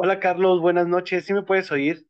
Hola Carlos, buenas noches. ¿Sí me puedes oír?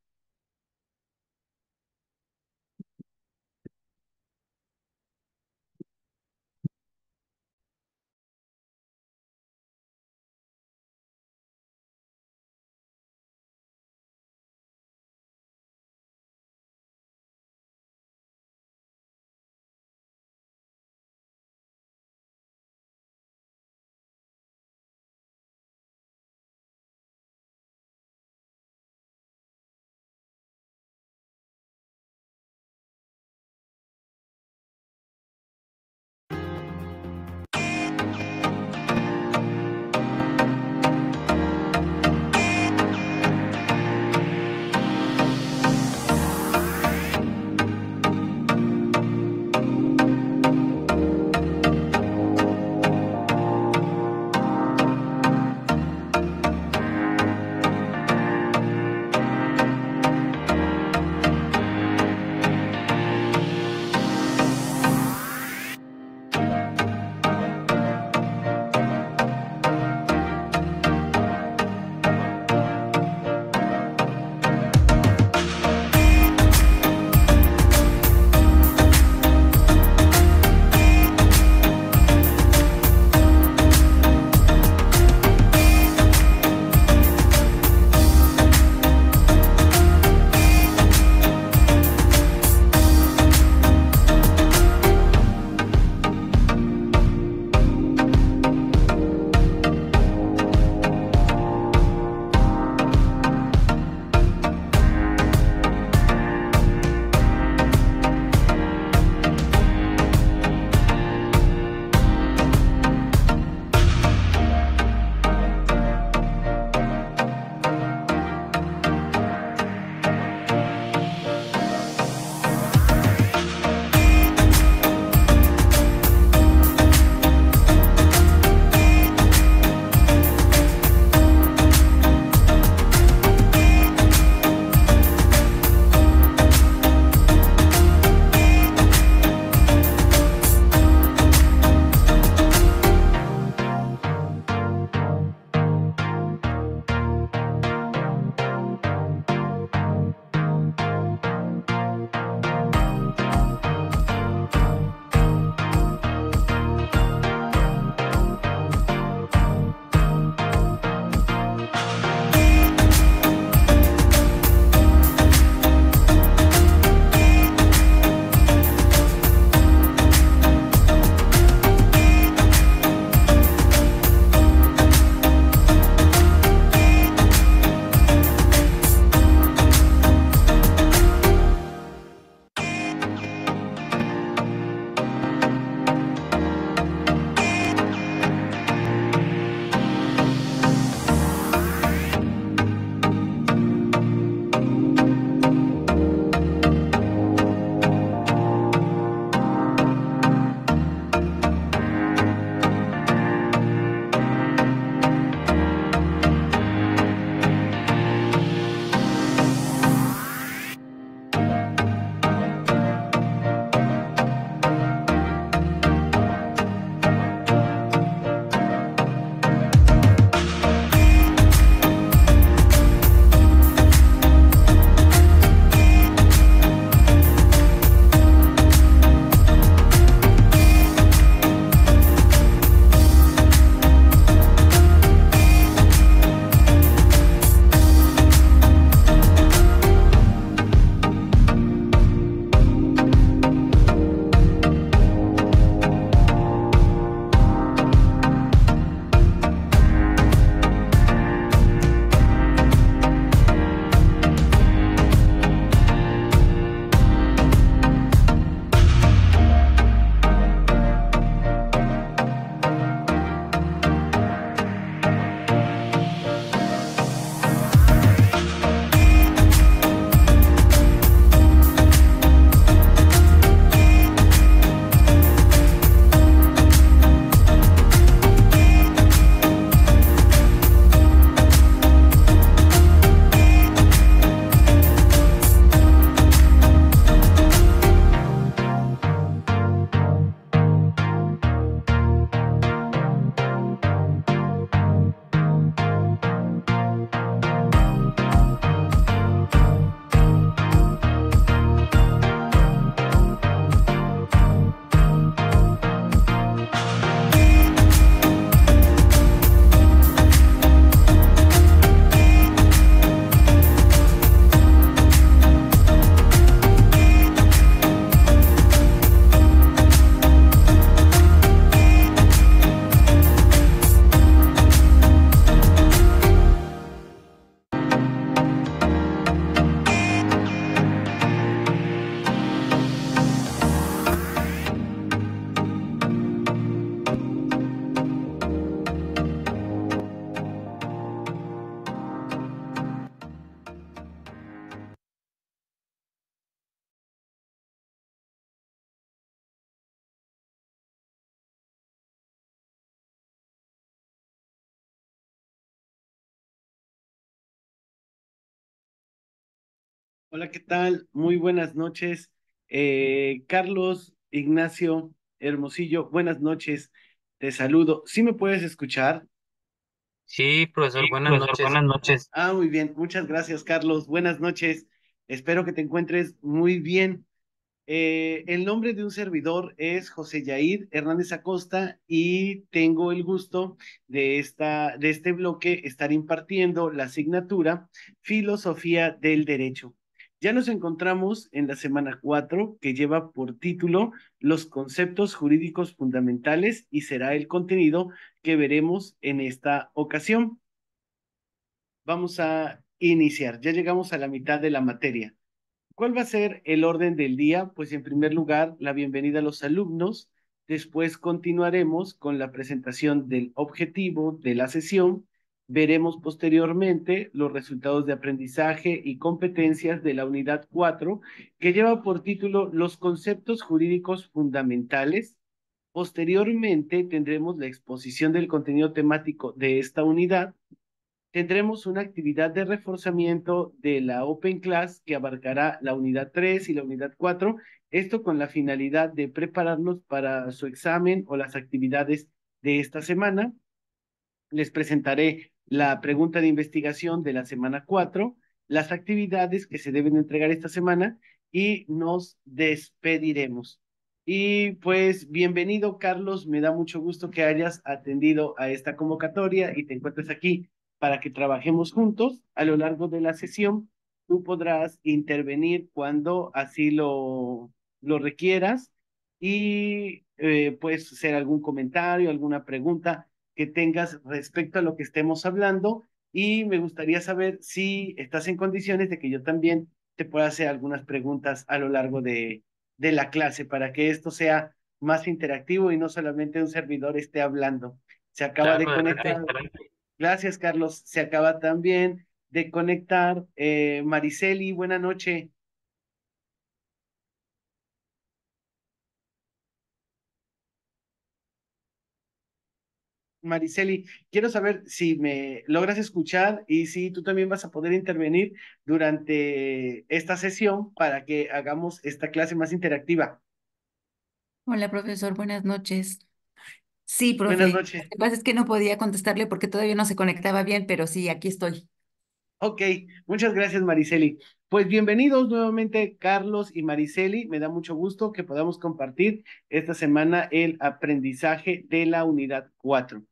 Hola, ¿qué tal? Muy buenas noches. Carlos Ignacio Hermosillo, buenas noches. Te saludo. ¿Sí me puedes escuchar? Sí, Sí, profesor, buenas profesor, noches. buenas noches. Muy bien. Muchas gracias, Carlos. Buenas noches. Espero que te encuentres muy bien. El nombre de un servidor es José Yair Hernández Acosta y tengo el gusto de este bloque estar impartiendo la asignatura Filosofía del Derecho. Ya nos encontramos en la semana 4 que lleva por título Los conceptos jurídicos fundamentales y será el contenido que veremos en esta ocasión. Vamos a iniciar. Ya llegamos a la mitad de la materia. ¿Cuál va a ser el orden del día? Pues en primer lugar, la bienvenida a los alumnos. Después continuaremos con la presentación del objetivo de la sesión. Veremos posteriormente los resultados de aprendizaje y competencias de la unidad 4, que lleva por título Los conceptos jurídicos fundamentales. Posteriormente tendremos la exposición del contenido temático de esta unidad. Tendremos una actividad de reforzamiento de la Open Class que abarcará la unidad 3 y la unidad 4. Esto con la finalidad de prepararnos para su examen o las actividades de esta semana. Les presentaré la pregunta de investigación de la semana 4, las actividades que se deben entregar esta semana y nos despediremos. Y pues bienvenido, Carlos. Me da mucho gusto que hayas atendido a esta convocatoria y te encuentres aquí para que trabajemos juntos a lo largo de la sesión. Tú podrás intervenir cuando así lo requieras y puedes hacer algún comentario, alguna pregunta que tengas respecto a lo que estemos hablando y me gustaría saber si estás en condiciones de que yo también te pueda hacer algunas preguntas a lo largo de la clase para que esto sea más interactivo y no solamente un servidor esté hablando. Se acaba de Claro, conectar. adelante. Gracias, Carlos. Se acaba también de conectar Mariceli. Buena noche. Mariceli, quiero saber si me logras escuchar y si tú también vas a poder intervenir durante esta sesión para que hagamos esta clase más interactiva. Hola, profesor, buenas noches. Sí, Buenas profe. Lo noches. que pasa es que no podía contestarle porque todavía no se conectaba bien, pero sí, aquí estoy. Ok, muchas gracias, Mariceli. Pues bienvenidos nuevamente, Carlos y Mariceli. Me da mucho gusto que podamos compartir esta semana el aprendizaje de la unidad 4.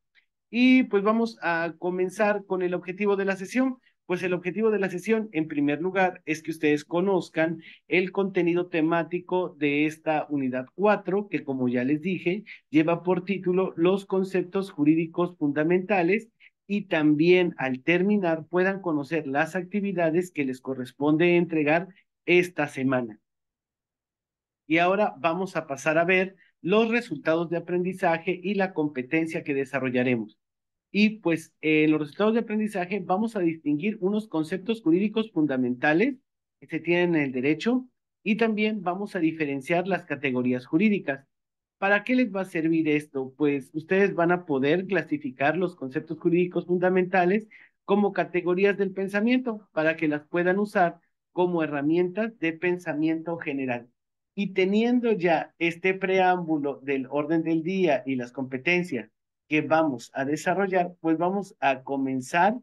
Y pues vamos a comenzar con el objetivo de la sesión. Pues el objetivo de la sesión, en primer lugar, es que ustedes conozcan el contenido temático de esta unidad 4, que como ya les dije, lleva por título Los conceptos jurídicos fundamentales y también al terminar puedan conocer las actividades que les corresponde entregar esta semana. Y ahora vamos a pasar a ver los resultados de aprendizaje y la competencia que desarrollaremos. Y pues en los resultados de aprendizaje vamos a distinguir unos conceptos jurídicos fundamentales que se tienen en el derecho y también vamos a diferenciar las categorías jurídicas. ¿Para qué les va a servir esto? Pues ustedes van a poder clasificar los conceptos jurídicos fundamentales como categorías del pensamiento para que las puedan usar como herramientas de pensamiento general. Y teniendo ya este preámbulo del orden del día y las competencias que vamos a desarrollar, pues vamos a comenzar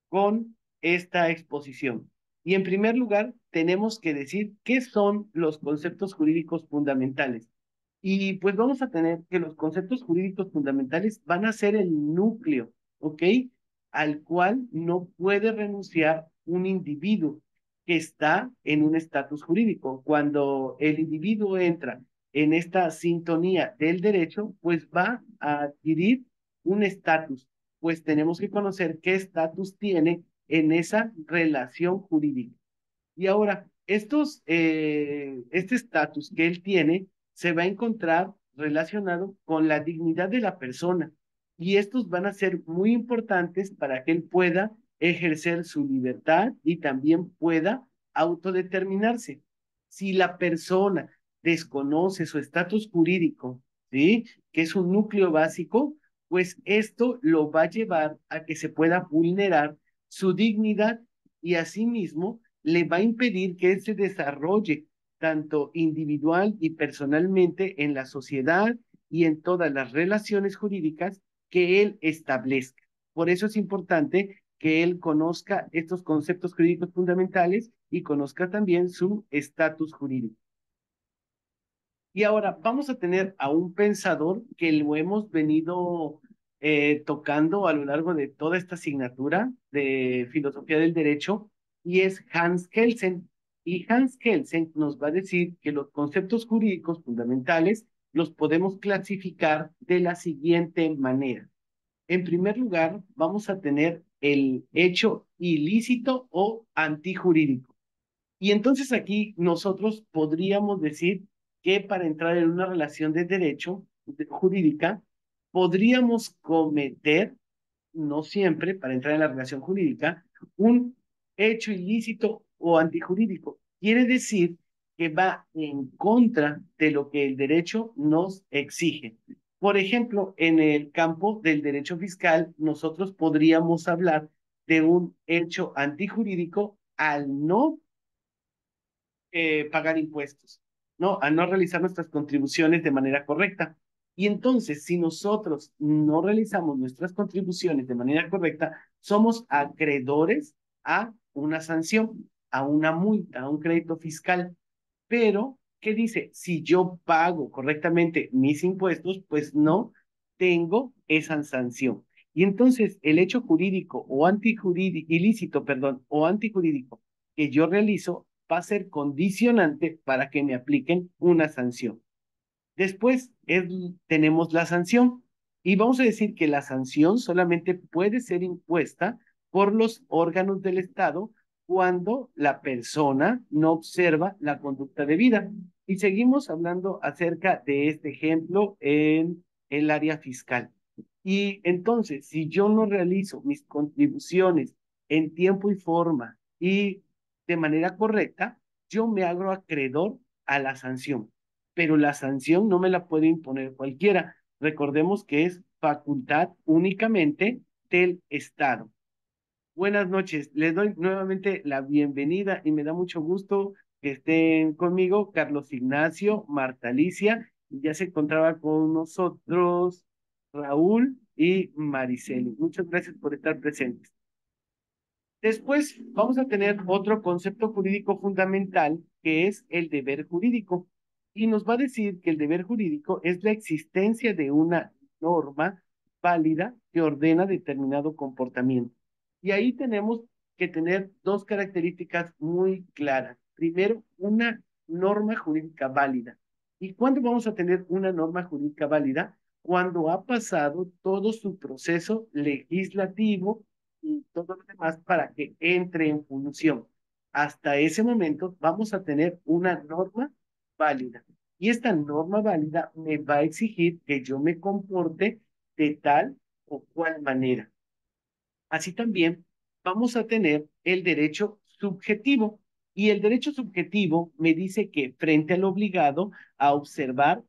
con esta exposición. Y en primer lugar, tenemos que decir qué son los conceptos jurídicos fundamentales. Y pues vamos a tener que los conceptos jurídicos fundamentales van a ser el núcleo, ¿ok? Al cual no puede renunciar un individuo que está en un estatus jurídico. Cuando el individuo entra en esta sintonía del derecho, pues va a adquirir un estatus, pues tenemos que conocer qué estatus tiene en esa relación jurídica. Y ahora, este estatus que él tiene se va a encontrar relacionado con la dignidad de la persona. Y estos van a ser muy importantes para que él pueda ejercer su libertad y también pueda autodeterminarse. Si la persona desconoce su estatus jurídico, ¿sí? Que es un núcleo básico, pues esto lo va a llevar a que se pueda vulnerar su dignidad y asimismo le va a impedir que él se desarrolle tanto individual y personalmente en la sociedad y en todas las relaciones jurídicas que él establezca. Por eso es importante que él conozca estos conceptos jurídicos fundamentales y conozca también su estatus jurídico. Y ahora vamos a tener a un pensador que lo hemos venido tocando a lo largo de toda esta asignatura de filosofía del derecho, y es Hans Kelsen. Y Hans Kelsen nos va a decir que los conceptos jurídicos fundamentales los podemos clasificar de la siguiente manera. En primer lugar, vamos a tener el hecho ilícito o antijurídico. Y entonces aquí nosotros podríamos decir que para entrar en una relación de derecho jurídica, podríamos cometer, no siempre para entrar en la relación jurídica, un hecho ilícito o antijurídico. Quiere decir que va en contra de lo que el derecho nos exige. Por ejemplo, en el campo del derecho fiscal, nosotros podríamos hablar de un hecho antijurídico al no pagar impuestos, ¿no? A no realizar nuestras contribuciones de manera correcta. Y entonces, si nosotros no realizamos nuestras contribuciones de manera correcta, somos acreedores a una sanción, a una multa, a un crédito fiscal. Pero, ¿qué dice? Si yo pago correctamente mis impuestos, pues no tengo esa sanción. Y entonces, el hecho jurídico o antijurídico, ilícito, perdón, o antijurídico que yo realizo va a ser condicionante para que me apliquen una sanción. Después tenemos la sanción y vamos a decir que la sanción solamente puede ser impuesta por los órganos del Estado cuando la persona no observa la conducta debida. Y seguimos hablando acerca de este ejemplo en el área fiscal. Y entonces, si yo no realizo mis contribuciones en tiempo y forma y de manera correcta, yo me hago acreedor a la sanción, pero la sanción no me la puede imponer cualquiera. Recordemos que es facultad únicamente del Estado. Buenas noches, les doy nuevamente la bienvenida y me da mucho gusto que estén conmigo Carlos Ignacio, Marta Alicia, y ya se encontraba con nosotros Raúl y Mariceli. Muchas gracias por estar presentes. Después vamos a tener otro concepto jurídico fundamental que es el deber jurídico. Y nos va a decir que el deber jurídico es la existencia de una norma válida que ordena determinado comportamiento. Y ahí tenemos que tener dos características muy claras. Primero, una norma jurídica válida. ¿Y cuándo vamos a tener una norma jurídica válida? Cuando ha pasado todo su proceso legislativo y todo lo demás para que entre en función. Hasta ese momento vamos a tener una norma válida. Y esta norma válida me va a exigir que yo me comporte de tal o cual manera. Así también vamos a tener el derecho subjetivo. Y el derecho subjetivo me dice que frente al obligado a observar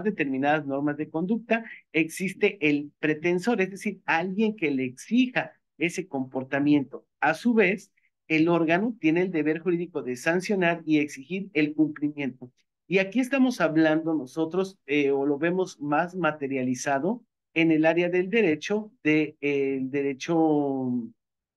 determinadas normas de conducta, existe el pretensor, es decir, alguien que le exija ese comportamiento. A su vez, el órgano tiene el deber jurídico de sancionar y exigir el cumplimiento. Y aquí estamos hablando nosotros, o lo vemos más materializado en el área del derecho, del derecho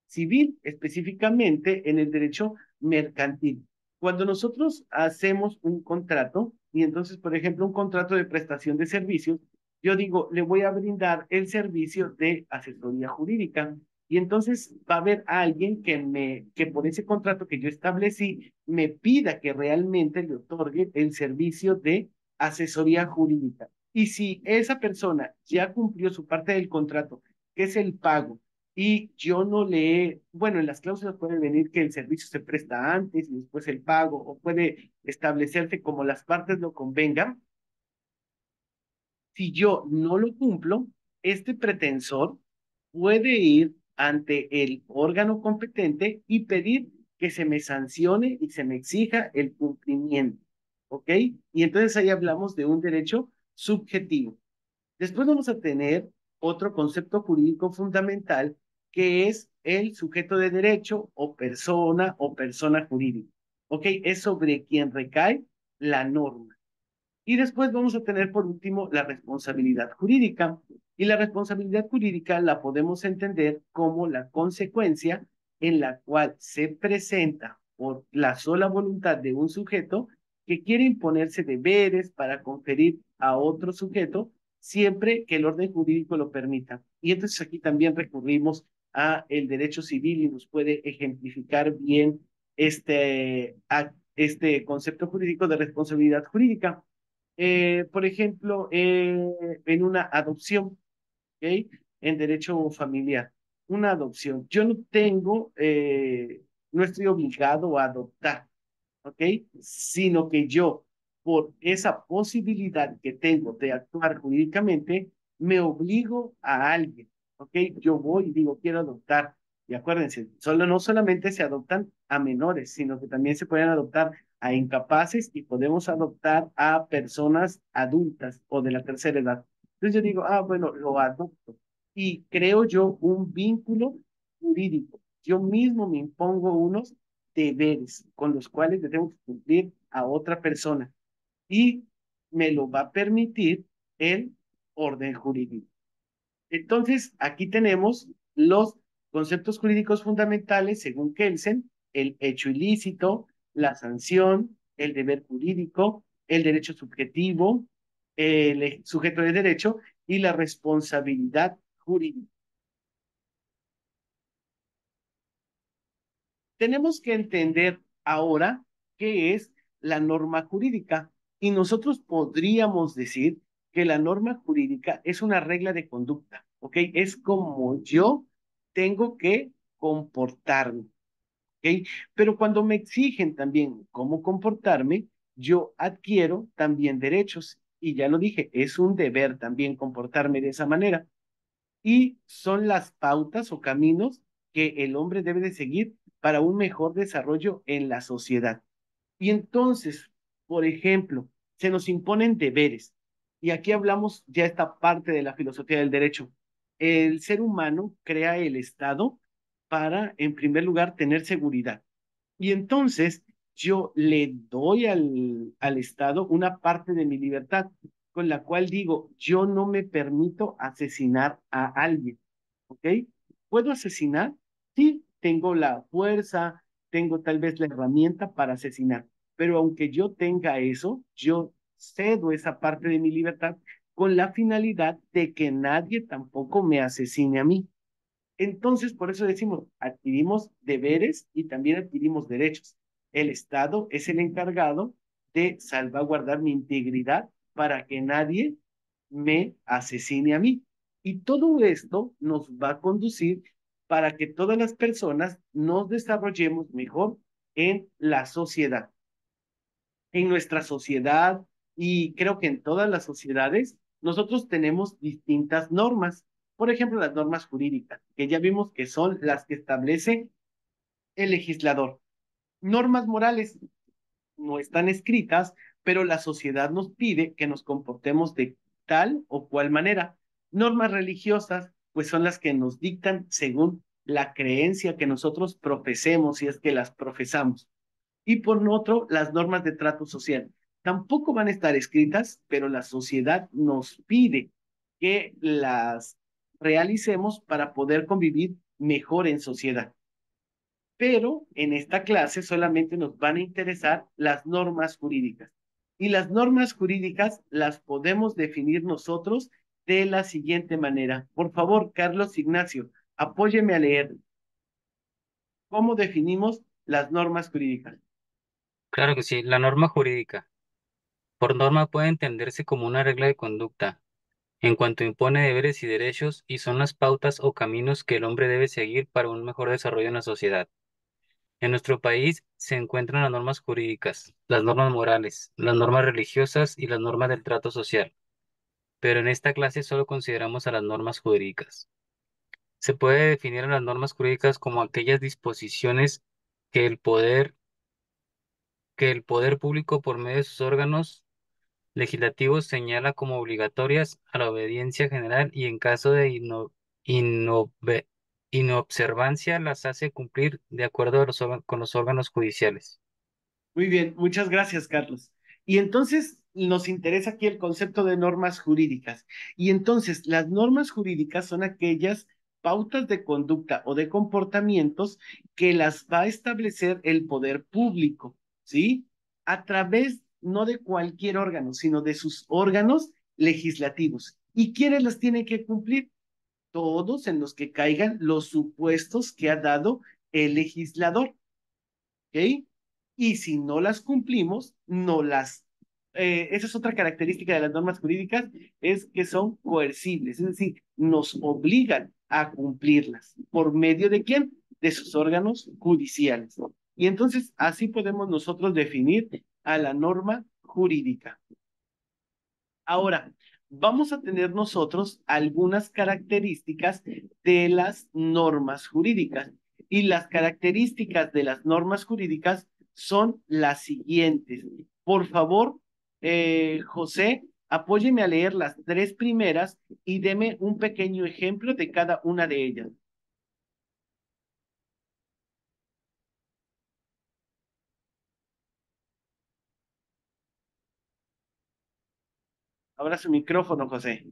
civil, específicamente en el derecho mercantil. Cuando nosotros hacemos un contrato, y entonces, por ejemplo, un contrato de prestación de servicios, yo digo, le voy a brindar el servicio de asesoría jurídica. Y entonces va a haber alguien que por ese contrato que yo establecí, me pida que realmente le otorgue el servicio de asesoría jurídica. Y si esa persona ya cumplió su parte del contrato, que es el pago, y yo no le he, bueno, en las cláusulas puede venir que el servicio se presta antes y después el pago, o puede establecerse como las partes lo convengan. Si yo no lo cumplo, este pretensor puede ir ante el órgano competente y pedir que se me sancione y se me exija el cumplimiento. ¿Ok? Y entonces ahí hablamos de un derecho subjetivo. Después vamos a tener otro concepto jurídico fundamental que es el sujeto de derecho o persona jurídica. ¿Ok? Es sobre quien recae la norma. Y después vamos a tener por último la responsabilidad jurídica. Y la responsabilidad jurídica la podemos entender como la consecuencia en la cual se presenta por la sola voluntad de un sujeto que quiere imponerse deberes para conferir a otro sujeto siempre que el orden jurídico lo permita. Y entonces aquí también recurrimos a el derecho civil y nos puede ejemplificar bien este concepto jurídico de responsabilidad jurídica. Por ejemplo, en una adopción, ¿ok? En derecho familiar, una adopción. Yo no tengo, no estoy obligado a adoptar, ¿ok? Sino que yo, por esa posibilidad que tengo de actuar jurídicamente, me obligo a alguien, ¿ok? Yo voy y digo, quiero adoptar. Y acuérdense, no solamente se adoptan a menores, sino que también se pueden adoptar a incapaces y podemos adoptar a personas adultas o de la tercera edad. Entonces yo digo, bueno, lo adopto. Y creo yo un vínculo jurídico. Yo mismo me impongo unos deberes con los cuales le tengo que cumplir a otra persona y me lo va a permitir el orden jurídico. Entonces, aquí tenemos los conceptos jurídicos fundamentales según Kelsen: el hecho ilícito, la sanción, el deber jurídico, el derecho subjetivo, el sujeto de derecho y la responsabilidad jurídica. Tenemos que entender ahora qué es la norma jurídica y nosotros podríamos decir que la norma jurídica es una regla de conducta, ¿ok? Es como yo tengo que comportarme, ¿ok? Pero cuando me exigen también cómo comportarme, yo adquiero también derechos y ya lo dije, es un deber también comportarme de esa manera y son las pautas o caminos que el hombre debe de seguir para un mejor desarrollo en la sociedad. Y entonces, por ejemplo, se nos imponen deberes. Y aquí hablamos ya esta parte de la filosofía del derecho. El ser humano crea el Estado para, en primer lugar, tener seguridad. Y entonces yo le doy al Estado una parte de mi libertad, con la cual digo, yo no me permito asesinar a alguien, ¿ok? ¿Puedo asesinar? Sí, tengo la fuerza, tengo tal vez la herramienta para asesinar, pero aunque yo tenga eso, yo cedo esa parte de mi libertad con la finalidad de que nadie tampoco me asesine a mí. Entonces, por eso decimos, adquirimos deberes y también adquirimos derechos. El Estado es el encargado de salvaguardar mi integridad para que nadie me asesine a mí. Y todo esto nos va a conducir para que todas las personas nos desarrollemos mejor en la sociedad. En nuestra sociedad y creo que en todas las sociedades, nosotros tenemos distintas normas. Por ejemplo, las normas jurídicas, que ya vimos que son las que establece el legislador. Normas morales no están escritas, pero la sociedad nos pide que nos comportemos de tal o cual manera. Normas religiosas, pues son las que nos dictan según la creencia que nosotros profesemos, si es que las profesamos. Y por otro, las normas de trato social. Tampoco van a estar escritas, pero la sociedad nos pide que las realicemos para poder convivir mejor en sociedad. Pero en esta clase solamente nos van a interesar las normas jurídicas. Y las normas jurídicas las podemos definir nosotros de la siguiente manera. Por favor, Carlos Ignacio, apóyeme a leer. ¿Cómo definimos las normas jurídicas? Claro que sí, la norma jurídica. Por norma puede entenderse como una regla de conducta, en cuanto impone deberes y derechos y son las pautas o caminos que el hombre debe seguir para un mejor desarrollo en la sociedad. En nuestro país se encuentran las normas jurídicas, las normas morales, las normas religiosas y las normas del trato social, pero en esta clase solo consideramos a las normas jurídicas. Se puede definir a las normas jurídicas como aquellas disposiciones que el poder público por medio de sus órganos legislativo señala como obligatorias a la obediencia general y en caso de Inobservancia las hace cumplir de acuerdo a con los órganos judiciales. Muy bien, muchas gracias, Carlos. Y entonces nos interesa aquí el concepto de normas jurídicas. Y entonces las normas jurídicas son aquellas pautas de conducta o de comportamientos que las va a establecer el poder público, ¿sí? A través no de cualquier órgano, sino de sus órganos legislativos. ¿Y quiénes las tienen que cumplir? Todos en los que caigan los supuestos que ha dado el legislador. ¿Ok? Y si no las cumplimos, no las... esa es otra característica de las normas jurídicas, es que son coercibles, es decir, nos obligan a cumplirlas. ¿Por medio de quién? De sus órganos judiciales. Y entonces así podemos nosotros definir a la norma jurídica. Ahora, vamos a tener nosotros algunas características de las normas jurídicas. Y las características de las normas jurídicas son las siguientes. Por favor, José, apóyeme a leer las tres primeras y deme un pequeño ejemplo de cada una de ellas. Abra su micrófono, José.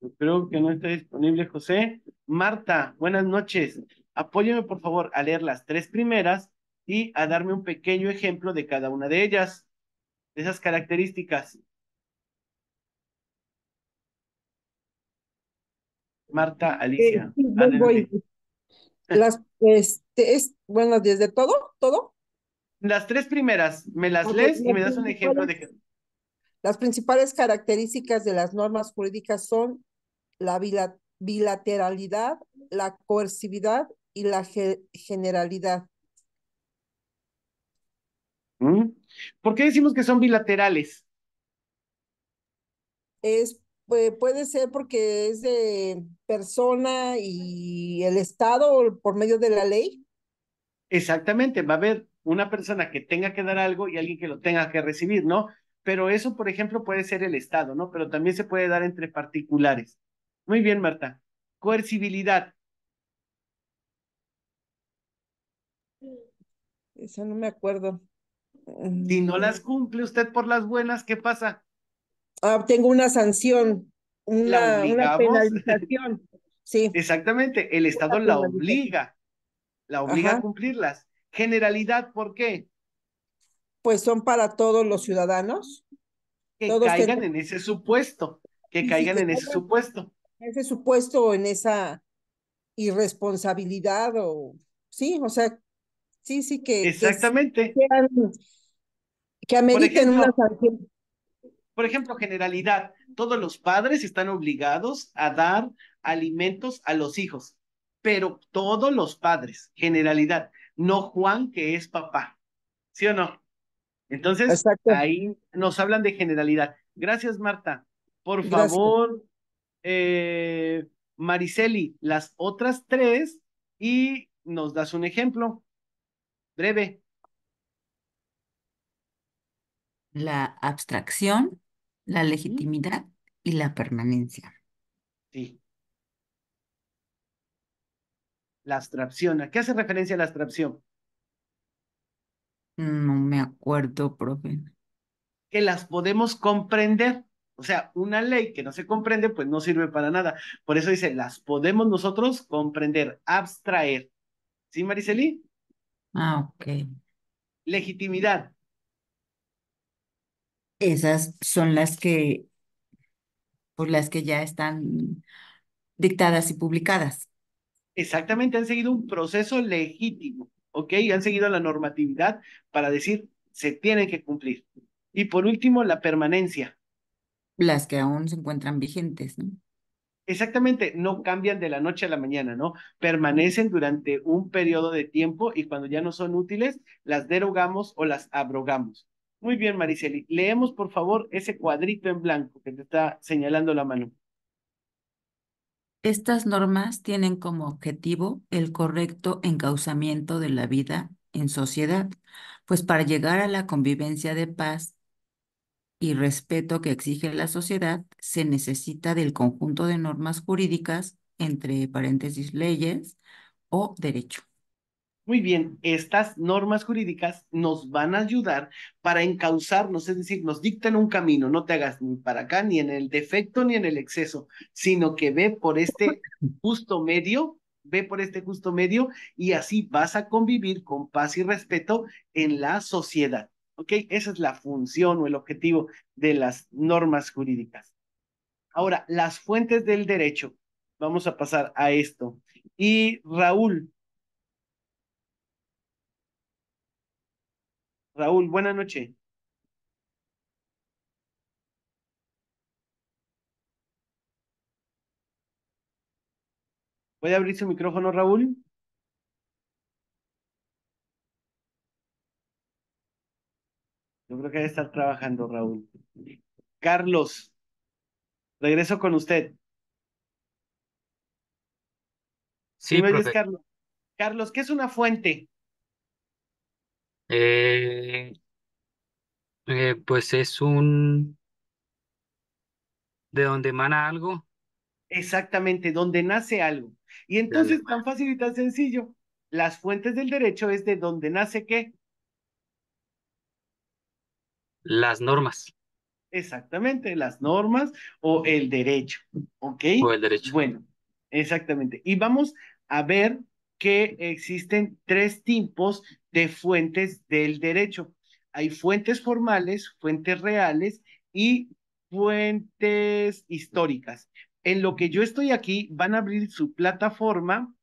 Yo creo que no está disponible, José. Marta, buenas noches. Apóyeme, por favor, a leer las tres primeras y a darme un pequeño ejemplo de cada una de ellas, de esas características. Marta, Alicia, Sí, voy. adelante. Bueno, desde todo. Las tres primeras, me las Ok, lees y me das un ejemplo de... las principales características de las normas jurídicas son la bilateralidad, la coercividad y la generalidad. ¿Mm? ¿Por qué decimos que son bilaterales? Puede ser porque es de persona y el Estado por medio de la ley. Exactamente, va a haber una persona que tenga que dar algo y alguien que lo tenga que recibir, ¿no? Pero eso, por ejemplo, puede ser el Estado, ¿no? Pero también se puede dar entre particulares. Muy bien, Marta. Coercibilidad. Eso no me acuerdo. Si no Mm, las cumple usted por las buenas, ¿qué pasa? Tengo una sanción, La una obligamos. penalización. Sí, Exactamente, el una Estado penalización. la obliga a Ajá. cumplirlas. Generalidad, ¿por qué? Pues son para todos los ciudadanos. Que Todos caigan tenemos, en ese supuesto, que sí, sí, caigan que en ese caigan supuesto. en ese supuesto, en esa irresponsabilidad o, sí, o sea, sí, sí, Exactamente. sean, que Por ameriten una ejemplo, sanción. generalidad, todos los padres están obligados a dar alimentos a los hijos, pero todos los padres, generalidad, no Juan que es papá, ¿sí o no? Entonces, Exacto. ahí nos hablan de generalidad. Gracias, Marta. Por Gracias. favor, eh, Mariceli, las otras tres y nos das un ejemplo breve. La abstracción, la ¿Mm? legitimidad y la permanencia. Sí, la abstracción. ¿A qué hace referencia la abstracción? No me acuerdo, profe. Que las podemos comprender. O sea, una ley que no se comprende, pues no sirve para nada. Por eso dice, las podemos nosotros comprender, abstraer. ¿Sí, Mariceli? Ah, ok. Legitimidad. Esas son pues las que ya están dictadas y publicadas. Exactamente, han seguido un proceso legítimo, ¿ok? Han seguido la normatividad para decir, se tienen que cumplir. Y por último, la permanencia. Las que aún se encuentran vigentes, ¿no? Exactamente, no cambian de la noche a la mañana, ¿no? Permanecen durante un periodo de tiempo y cuando ya no son útiles, las derogamos o las abrogamos. Muy bien, Mariceli. Leemos, por favor, ese cuadrito en blanco que te está señalando la mano. Estas normas tienen como objetivo el correcto encauzamiento de la vida en sociedad, pues para llegar a la convivencia de paz y respeto que exige la sociedad, se necesita del conjunto de normas jurídicas, entre paréntesis, leyes o derecho. Muy bien, estas normas jurídicas nos van a ayudar para encauzarnos, es decir, nos dictan un camino, no te hagas ni para acá, ni en el defecto, ni en el exceso, sino que ve por este justo medio y así vas a convivir con paz y respeto en la sociedad. ¿Ok? Esa es la función o el objetivo de las normas jurídicas. Ahora, las fuentes del derecho. Vamos a pasar a esto. Y Raúl, buena noche. ¿Puede abrir su micrófono, Raúl? Yo creo que debe estar trabajando, Raúl. Carlos, regreso con usted. ¿Sí Sí, me oyes, profe. Carlos? Carlos, ¿qué es una fuente? Eh, pues de donde emana algo. Exactamente, donde nace algo. Y Dale. entonces, tan fácil y tan sencillo. Las fuentes del derecho es de donde nace qué. Las normas Exactamente, las normas o el derecho. ¿Ok? o el derecho. Bueno, exactamente. Y vamos a ver que existen tres tipos de fuentes del derecho. Hay fuentes formales, fuentes reales y fuentes históricas. En lo que yo estoy aquí, van a abrir su plataforma.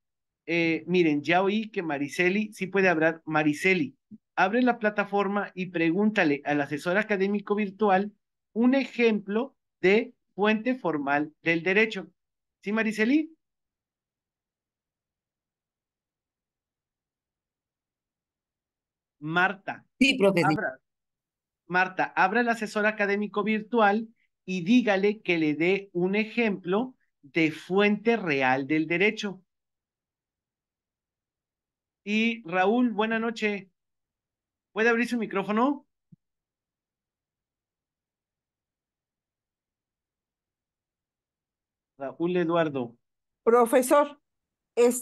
Miren, ya oí que Mariceli sí puede hablar. Mariceli, abre la plataforma y pregúntale al asesor académico virtual un ejemplo de fuente formal del derecho. ¿Sí, Mariceli? Marta, Sí, profe. abra, Marta, abra el asesor académico virtual y dígale que le dé un ejemplo de fuente real del derecho. Y Raúl, buena noche. ¿Puede abrir su micrófono? Raúl Eduardo. Profesor,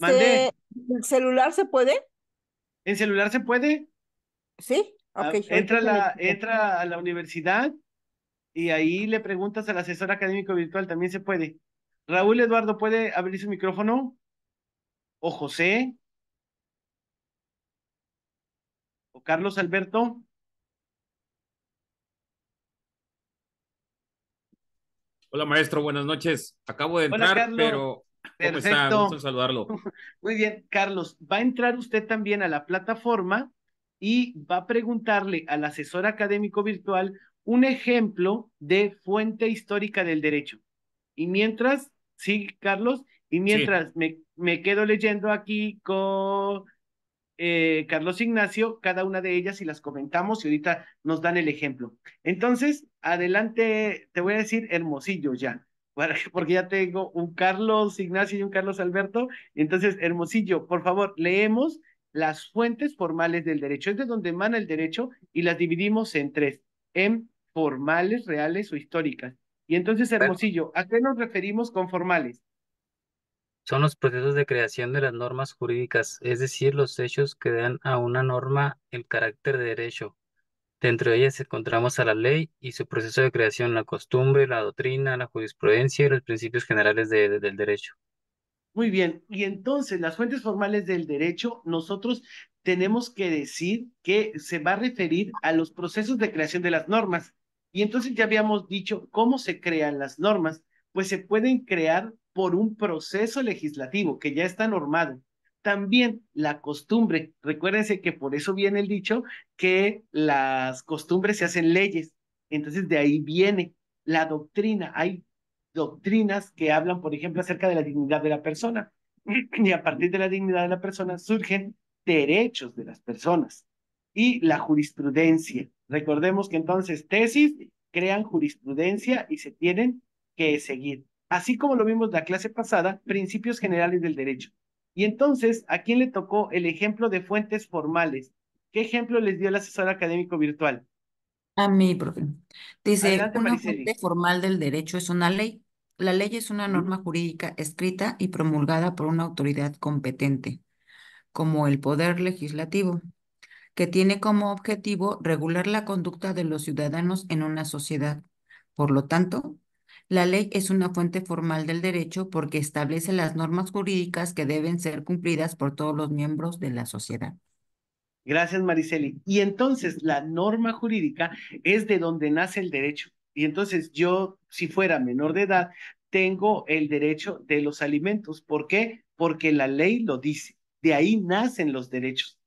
Mande, ¿el celular se puede? ¿en celular se puede? Sí, ok, ahorita se me quitó. Entra a la universidad y ahí le preguntas al asesor académico virtual, también se puede. Raúl Eduardo, ¿puede abrir su micrófono? ¿O José? ¿O Carlos Alberto? Hola maestro, buenas noches. Acabo de Hola, entrar, Carlos. pero ¿cómo está? Gusto en Perfecto. saludarlo. Muy bien, Carlos. Va a entrar usted también a la plataforma y va a preguntarle al asesor académico virtual un ejemplo de fuente histórica del derecho. Y mientras, sí, Carlos, y Sí, mientras me quedo leyendo aquí con Carlos Ignacio, cada una de ellas y las comentamos y ahorita nos dan el ejemplo. Entonces, adelante, te voy a decir Hermosillo ya, porque ya tengo un Carlos Ignacio y un Carlos Alberto. Entonces, Hermosillo, por favor, leemos las fuentes formales del derecho. Es de donde emana el derecho y las dividimos en tres, en formales, reales o históricas. Y entonces, Bueno, Hermosillo, ¿a qué nos referimos con formales? son los procesos de creación de las normas jurídicas, es decir, los hechos que dan a una norma el carácter de derecho. Dentro de ellas encontramos a la ley y su proceso de creación, la costumbre, la doctrina, la jurisprudencia y los principios generales del derecho. Muy bien, y entonces las fuentes formales del derecho, nosotros tenemos que decir que se va a referir a los procesos de creación de las normas. Y entonces ya habíamos dicho cómo se crean las normas, pues se pueden crear por un proceso legislativo que ya está normado. También la costumbre, recuérdense que por eso viene el dicho que las costumbres se hacen leyes. Entonces de ahí viene la doctrina. Hay doctrinas que hablan, por ejemplo, acerca de la dignidad de la persona. Y a partir de la dignidad de la persona surgen derechos de las personas. Y la jurisprudencia. Recordemos que entonces tesis crean jurisprudencia y se tienen que seguir. Así como lo vimos la clase pasada, principios generales del derecho. Y entonces, ¿a quién le tocó el ejemplo de fuentes formales? ¿Qué ejemplo les dio el asesor académico virtual? A mí, profe. Dice, Adelante, una Mariceli. fuente formal del derecho es una ley. La ley es una Ujú. norma jurídica escrita y promulgada por una autoridad competente, como el Poder Legislativo, que tiene como objetivo regular la conducta de los ciudadanos en una sociedad. Por lo tanto, la ley es una fuente formal del derecho porque establece las normas jurídicas que deben ser cumplidas por todos los miembros de la sociedad. Gracias, Mariceli. Y entonces la norma jurídica es de donde nace el derecho. Y entonces yo, si fuera menor de edad, tengo el derecho de los alimentos. ¿Por qué? Porque la ley lo dice. De ahí nacen los derechos.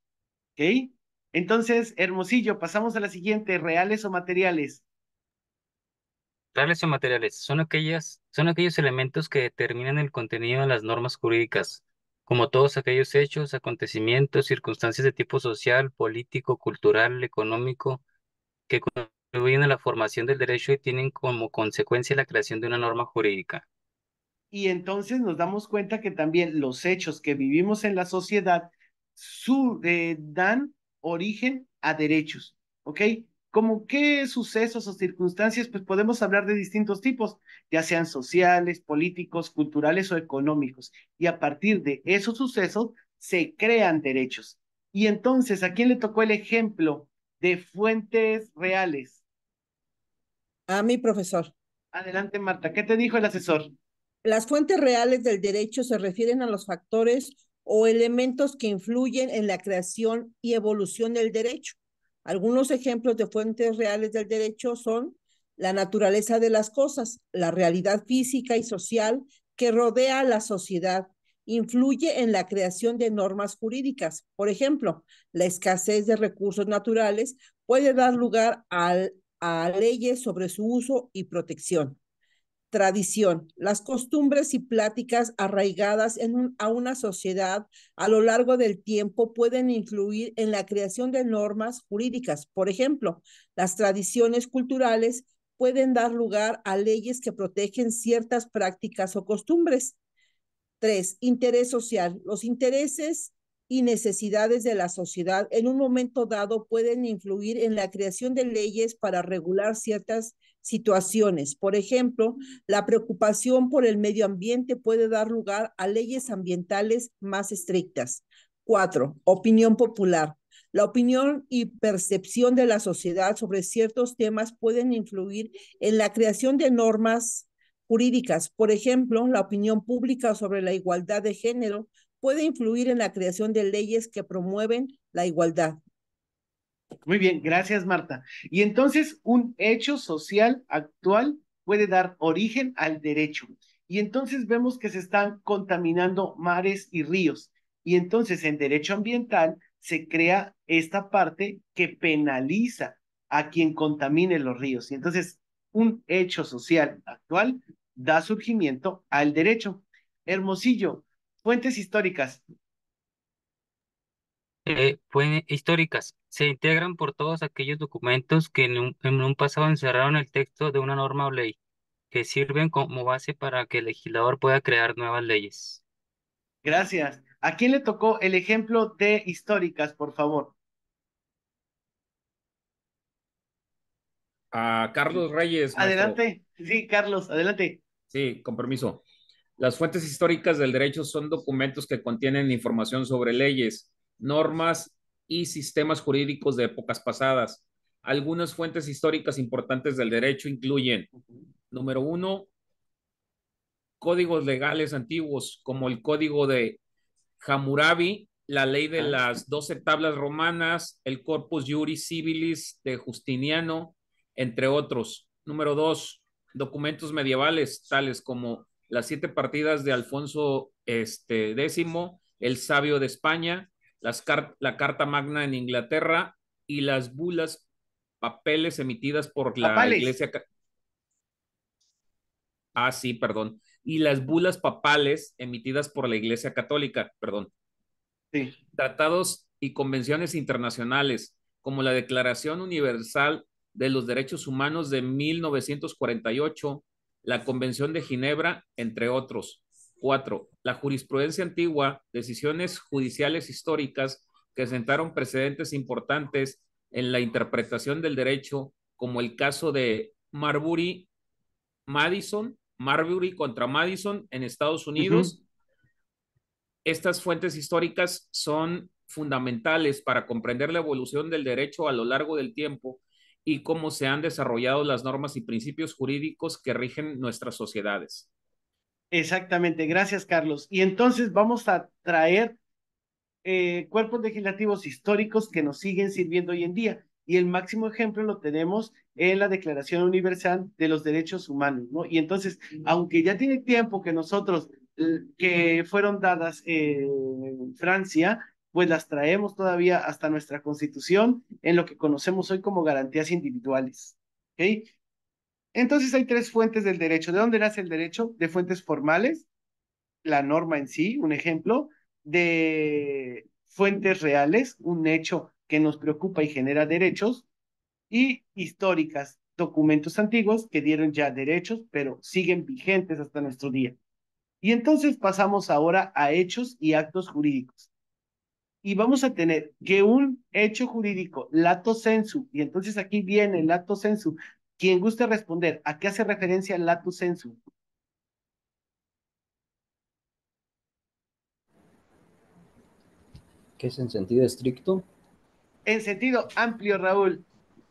¿Ok? Entonces, Hermosillo, pasamos a la siguiente, reales o materiales. Reales o materiales son aquellos elementos que determinan el contenido de las normas jurídicas, como todos aquellos hechos, acontecimientos, circunstancias de tipo social, político, cultural, económico, que contribuyen a la formación del derecho y tienen como consecuencia la creación de una norma jurídica. Y entonces nos damos cuenta que también los hechos que vivimos en la sociedad dan origen a derechos, ¿ok? Como qué sucesos o circunstancias, pues podemos hablar de distintos tipos, ya sean sociales, políticos, culturales o económicos. Y a partir de esos sucesos se crean derechos. Y entonces, ¿a quién le tocó el ejemplo de fuentes reales? A mi profesor. Adelante, Marta, ¿qué te dijo el asesor? Las fuentes reales del derecho se refieren a los factores o elementos que influyen en la creación y evolución del derecho. Algunos ejemplos de fuentes reales del derecho son la naturaleza de las cosas, la realidad física y social que rodea a la sociedad, influye en la creación de normas jurídicas. Por ejemplo, la escasez de recursos naturales puede dar lugar a leyes sobre su uso y protección. Tradición, las costumbres y pláticas arraigadas a una sociedad a lo largo del tiempo pueden influir en la creación de normas jurídicas. Por ejemplo, las tradiciones culturales pueden dar lugar a leyes que protegen ciertas prácticas o costumbres. Tres, interés social. Los intereses y necesidades de la sociedad en un momento dado pueden influir en la creación de leyes para regular ciertas situaciones. Por ejemplo, la preocupación por el medio ambiente puede dar lugar a leyes ambientales más estrictas. Cuatro, opinión popular. La opinión y percepción de la sociedad sobre ciertos temas pueden influir en la creación de normas jurídicas. Por ejemplo, la opinión pública sobre la igualdad de género puede influir en la creación de leyes que promueven la igualdad. Muy bien, gracias, Marta. Y entonces, un hecho social actual puede dar origen al derecho. Y entonces vemos que se están contaminando mares y ríos. Y entonces, en derecho ambiental se crea esta parte que penaliza a quien contamine los ríos. Y entonces, un hecho social actual da surgimiento al derecho. Hermosillo, fuentes históricas. Históricas. Se integran por todos aquellos documentos que en un pasado encerraron el texto de una norma o ley, que sirven como base para que el legislador pueda crear nuevas leyes. Gracias. ¿A quién le tocó el ejemplo de históricas, por favor? A Carlos Reyes, maestro. Adelante. Sí, Carlos, adelante. Sí, con permiso. Las fuentes históricas del derecho son documentos que contienen información sobre leyes, normas y sistemas jurídicos de épocas pasadas. Algunas fuentes históricas importantes del derecho incluyen, número uno, códigos legales antiguos, como el Código de Hammurabi, la ley de Ah, las 12 tablas romanas, el Corpus Juris Civilis de Justiniano, entre otros. Número dos, documentos medievales, tales como las 7 partidas de Alfonso X, el Sabio de España, la Carta Magna en Inglaterra y las bulas papeles emitidas por la papales. Iglesia. Ah, sí, perdón. Y las bulas papales emitidas por la Iglesia Católica, perdón. Sí. Tratados y convenciones internacionales, como la Declaración Universal de los Derechos Humanos de 1948, la Convención de Ginebra, entre otros. Cuatro, la jurisprudencia antigua, decisiones judiciales históricas que sentaron precedentes importantes en la interpretación del derecho como el caso de Marbury contra Madison en Estados Unidos. Estas fuentes históricas son fundamentales para comprender la evolución del derecho a lo largo del tiempo y cómo se han desarrollado las normas y principios jurídicos que rigen nuestras sociedades. Exactamente, gracias Carlos. Y entonces vamos a traer cuerpos legislativos históricos que nos siguen sirviendo hoy en día. Y el máximo ejemplo lo tenemos en la Declaración Universal de los Derechos Humanos, ¿no? Y entonces, aunque ya tiene tiempo que nosotros, que fueron dadas en Francia, pues las traemos todavía hasta nuestra Constitución en lo que conocemos hoy como garantías individuales. ¿Ok? Entonces hay tres fuentes del derecho. ¿De dónde nace el derecho? De fuentes formales, la norma en sí, un ejemplo, de fuentes reales, un hecho que nos preocupa y genera derechos, y históricas, documentos antiguos que dieron ya derechos, pero siguen vigentes hasta nuestro día. Y entonces pasamos ahora a hechos y actos jurídicos. Y vamos a tener que un hecho jurídico, lato sensu, y entonces aquí viene el lato sensu. Quien guste responder, ¿a qué hace referencia el lato sensu? ¿Qué es en sentido estricto? En sentido amplio, Raúl.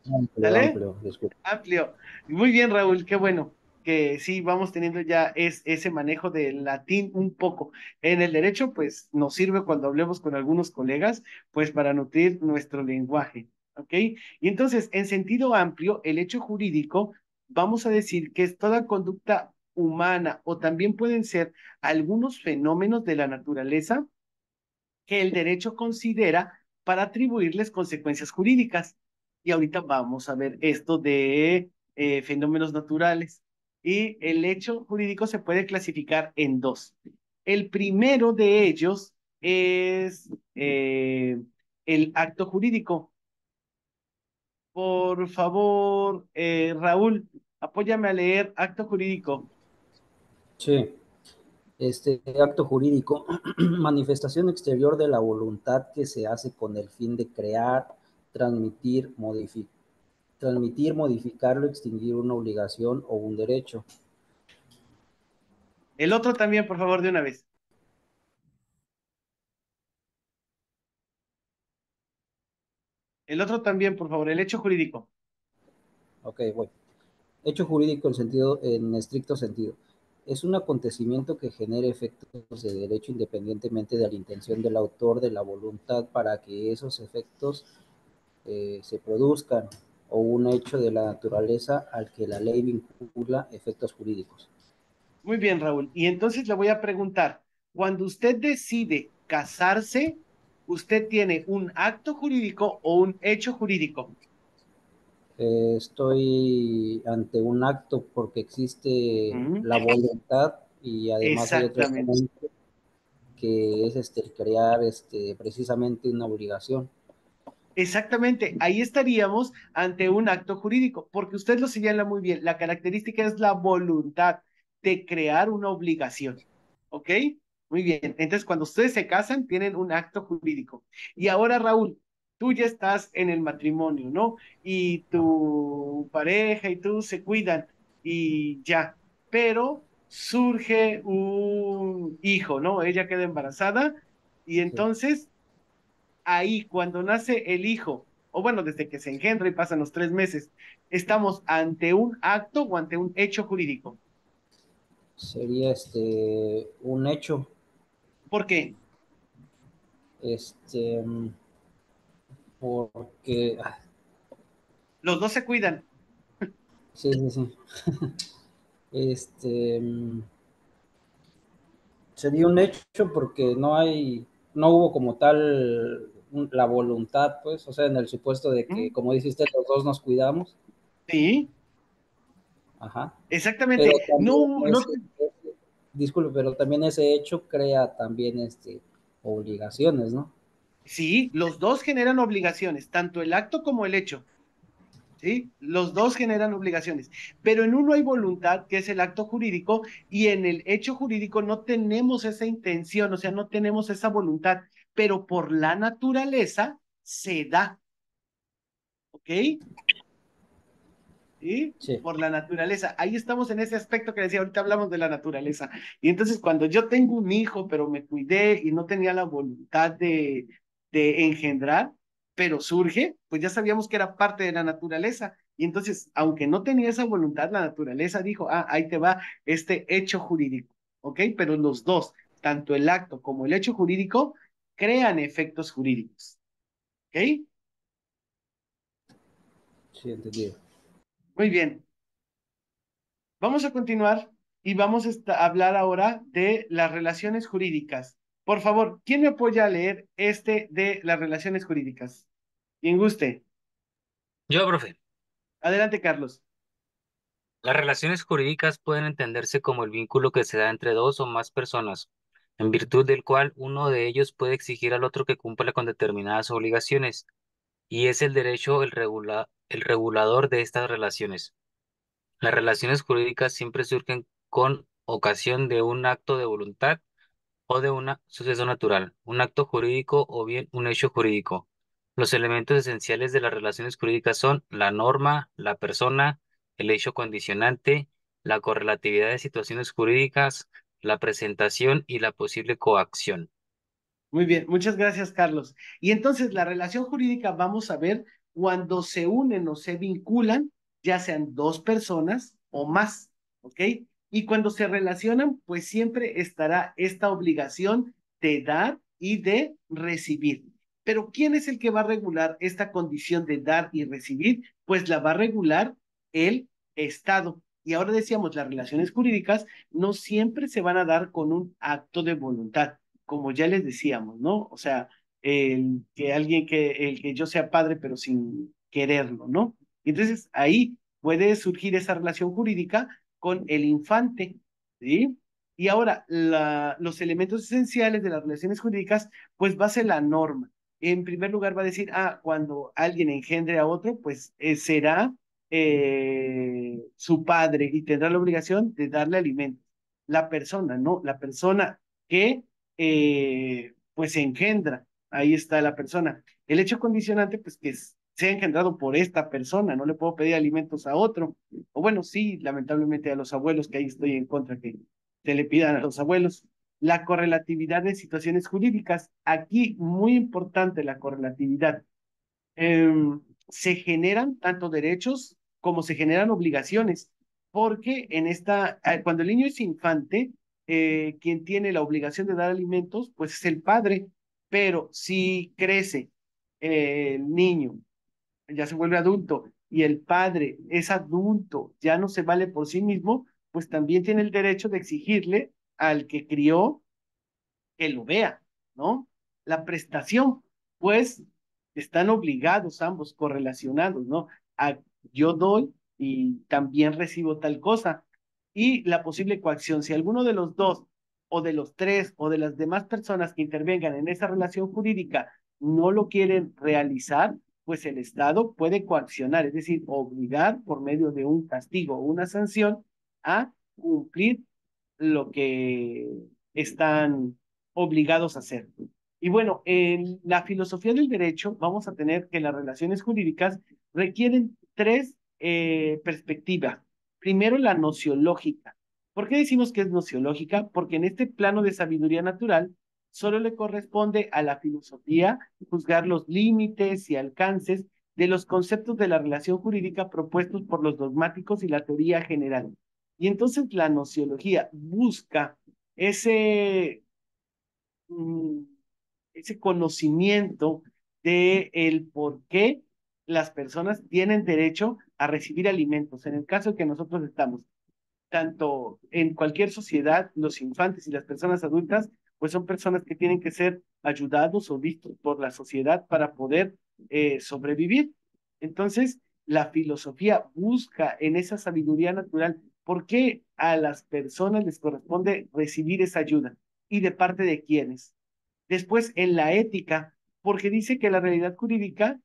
Amplio, ¿Sale? amplio, disculpe. Amplio. Muy bien, Raúl, qué bueno que sí vamos teniendo ya ese manejo del latín un poco. En el derecho, pues nos sirve cuando hablemos con algunos colegas, pues para nutrir nuestro lenguaje, ¿ok? Y entonces, en sentido amplio, el hecho jurídico, vamos a decir que es toda conducta humana o también pueden ser algunos fenómenos de la naturaleza que el derecho considera para atribuirles consecuencias jurídicas. Y ahorita vamos a ver esto de fenómenos naturales. Y el hecho jurídico se puede clasificar en dos. El primero de ellos es el acto jurídico. Por favor, Raúl, apóyame a leer acto jurídico. Sí, este acto jurídico, manifestación exterior de la voluntad que se hace con el fin de crear, transmitir, modificarlo, extinguir una obligación o un derecho. El otro también, por favor, de una vez. El otro también, por favor, el hecho jurídico. Ok, voy. Hecho jurídico en estricto sentido. Es un acontecimiento que genere efectos de derecho independientemente de la intención del autor, de la voluntad para que esos efectos se produzcan, o un hecho de la naturaleza al que la ley vincula efectos jurídicos. Muy bien, Raúl. Y entonces le voy a preguntar, cuando usted decide casarse, ¿usted tiene un acto jurídico o un hecho jurídico? Estoy ante un acto porque existe Mm, la voluntad y además hay otro exactamente. elemento que es crear precisamente una obligación. Exactamente, ahí estaríamos ante un acto jurídico, porque usted lo señala muy bien, la característica es la voluntad de crear una obligación, ¿ok? Muy bien, entonces cuando ustedes se casan tienen un acto jurídico. Y ahora, Raúl, tú ya estás en el matrimonio, ¿no? Y tu pareja y tú se cuidan y ya, pero surge un hijo, ¿no? Ella queda embarazada y Sí. entonces ahí cuando nace el hijo, o bueno, desde que se engendra y pasan los 3 meses, ¿estamos ante un acto o ante un hecho jurídico? Sería un hecho, ¿Por qué? este, porque, Los dos se cuidan. sí, sí, sí, este, sería un hecho porque no hubo como tal la voluntad, pues, o sea, en el supuesto de que, ¿Mm? como dice usted, los dos nos cuidamos, Sí, ajá, pero exactamente. también No, no, disculpe, pero también ese hecho crea también obligaciones, ¿no? sí, los dos generan obligaciones, tanto el acto como el hecho. ¿Sí? Los dos generan obligaciones, pero en uno hay voluntad, que es el acto jurídico, y en el hecho jurídico no tenemos esa intención, o sea, no tenemos esa voluntad, pero por la naturaleza se da, ¿ok? ¿sí? Sí, Por la naturaleza. Ahí estamos en ese aspecto que decía, ahorita hablamos de la naturaleza. Y entonces cuando yo tengo un hijo, pero me cuidé y no tenía la voluntad de engendrar, pero surge, pues ya sabíamos que era parte de la naturaleza. Y entonces, aunque no tenía esa voluntad, la naturaleza dijo, ah, ahí te va este hecho jurídico, ¿ok? Pero los dos, tanto el acto como el hecho jurídico, crean efectos jurídicos, ¿ok? sí, entendido. Muy bien. Vamos a continuar y vamos a hablar ahora de las relaciones jurídicas. Por favor, ¿quién me apoya a leer este de las relaciones jurídicas? Quien guste. Yo, profe. Adelante, Carlos. Las relaciones jurídicas pueden entenderse como el vínculo que se da entre dos o más personas, en virtud del cual uno de ellos puede exigir al otro que cumpla con determinadas obligaciones, y es el derecho el regulador de estas relaciones. Las relaciones jurídicas siempre surgen con ocasión de un acto de voluntad o de un suceso natural, un acto jurídico o bien un hecho jurídico. Los elementos esenciales de las relaciones jurídicas son la norma, la persona, el hecho condicionante, la correlatividad de situaciones jurídicas, la presentación y la posible coacción. Muy bien, muchas gracias, Carlos. Y entonces la relación jurídica vamos a ver cuando se unen o se vinculan, ya sean dos personas o más, ¿ok? Y cuando se relacionan, pues siempre estará esta obligación de dar y de recibir. Pero ¿quién es el que va a regular esta condición de dar y recibir? Pues la va a regular el Estado. Y ahora decíamos, las relaciones jurídicas no siempre se van a dar con un acto de voluntad como ya les decíamos, ¿no? O sea, el que yo sea padre, pero sin quererlo, ¿no? Entonces ahí puede surgir esa relación jurídica con el infante, ¿sí? Y ahora, los elementos esenciales de las relaciones jurídicas, pues va a ser la norma. En primer lugar va a decir, ah, cuando alguien engendre a otro, pues será su padre y tendrá la obligación de darle alimento. La persona, ¿no? La persona que pues se engendra, ahí está la persona. El hecho condicionante, pues que sea engendrado por esta persona, no le puedo pedir alimentos a otro, o bueno, sí, lamentablemente a los abuelos, que ahí estoy en contra que se le pidan a los abuelos. La correlatividad de situaciones jurídicas, aquí muy importante la correlatividad. eh, Se generan tanto derechos como se generan obligaciones, porque cuando el niño es infante, quien tiene la obligación de dar alimentos, pues es el padre, pero si crece el niño, ya se vuelve adulto y el padre es adulto, ya no se vale por sí mismo, pues también tiene el derecho de exigirle al que crió que lo vea, ¿no? La prestación, pues están obligados ambos, correlacionados, ¿no? A, yo doy y también recibo tal cosa. Y la posible coacción, si alguno de los dos o de los tres o de las demás personas que intervengan en esa relación jurídica no lo quieren realizar, pues el Estado puede coaccionar, es decir, obligar por medio de un castigo o una sanción a cumplir lo que están obligados a hacer. Y bueno, en la filosofía del derecho vamos a tener que las relaciones jurídicas requieren tres perspectivas. Primero, la nociológica. ¿Por qué decimos que es nociológica? Porque en este plano de sabiduría natural solo le corresponde a la filosofía juzgar los límites y alcances de los conceptos de la relación jurídica propuestos por los dogmáticos y la teoría general. Y entonces la nociología busca ese, mm, ese conocimiento de el por qué las personas tienen derecho a recibir alimentos. En el caso que nosotros estamos, tanto en cualquier sociedad, los infantes y las personas adultas, pues son personas que tienen que ser ayudados o vistos por la sociedad para poder sobrevivir. Entonces, la filosofía busca en esa sabiduría natural por qué a las personas les corresponde recibir esa ayuda y de parte de quiénes. Después, en la ética, porque dice que la realidad jurídica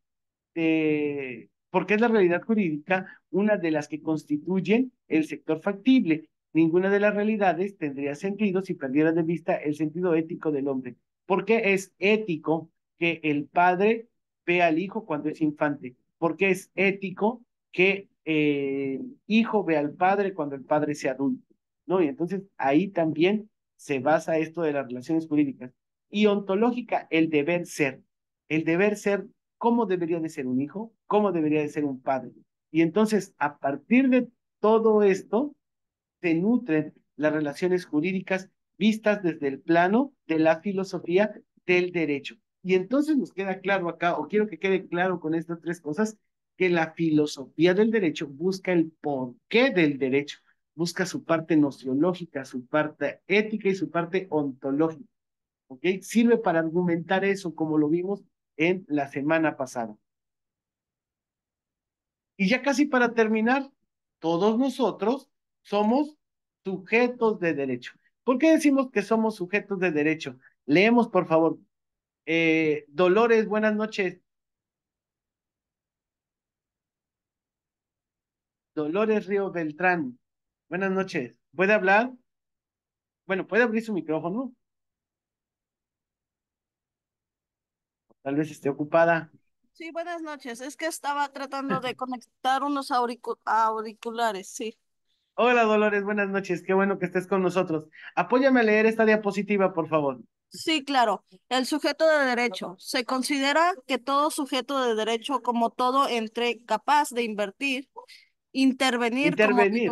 porque es la realidad jurídica una de las que constituyen el sector factible. Ninguna de las realidades tendría sentido si perdiera de vista el sentido ético del hombre. ¿Por qué es ético que el padre vea al hijo cuando es infante? ¿Por qué es ético que hijo ve al padre cuando el padre sea adulto, ¿no? Y entonces ahí también se basa esto de las relaciones jurídicas. Y ontológica, el deber ser. El deber ser, cómo debería de ser un hijo, cómo debería de ser un padre. Y entonces, a partir de todo esto, se nutren las relaciones jurídicas vistas desde el plano de la filosofía del derecho. Y entonces nos queda claro acá, o quiero que quede claro con estas tres cosas, que la filosofía del derecho busca el porqué del derecho, busca su parte nociológica, su parte ética y su parte ontológica. ¿Ok? Sirve para argumentar eso, como lo vimos en la semana pasada. Y ya casi para terminar, todos nosotros somos sujetos de derecho. ¿Por qué decimos que somos sujetos de derecho? Leemos, por favor. Dolores, buenas noches. Dolores Río Beltrán, buenas noches. ¿Puede hablar? Bueno, puede abrir su micrófono. Tal vez esté ocupada. Sí, buenas noches. Es que estaba tratando de conectar unos auriculares, sí. Hola, Dolores, buenas noches. Qué bueno que estés con nosotros. Apóyame a leer esta diapositiva, por favor. Sí, claro. El sujeto de derecho. Se considera que todo sujeto de derecho, como todo entre capaz de invertir, intervenir como, Intervenir.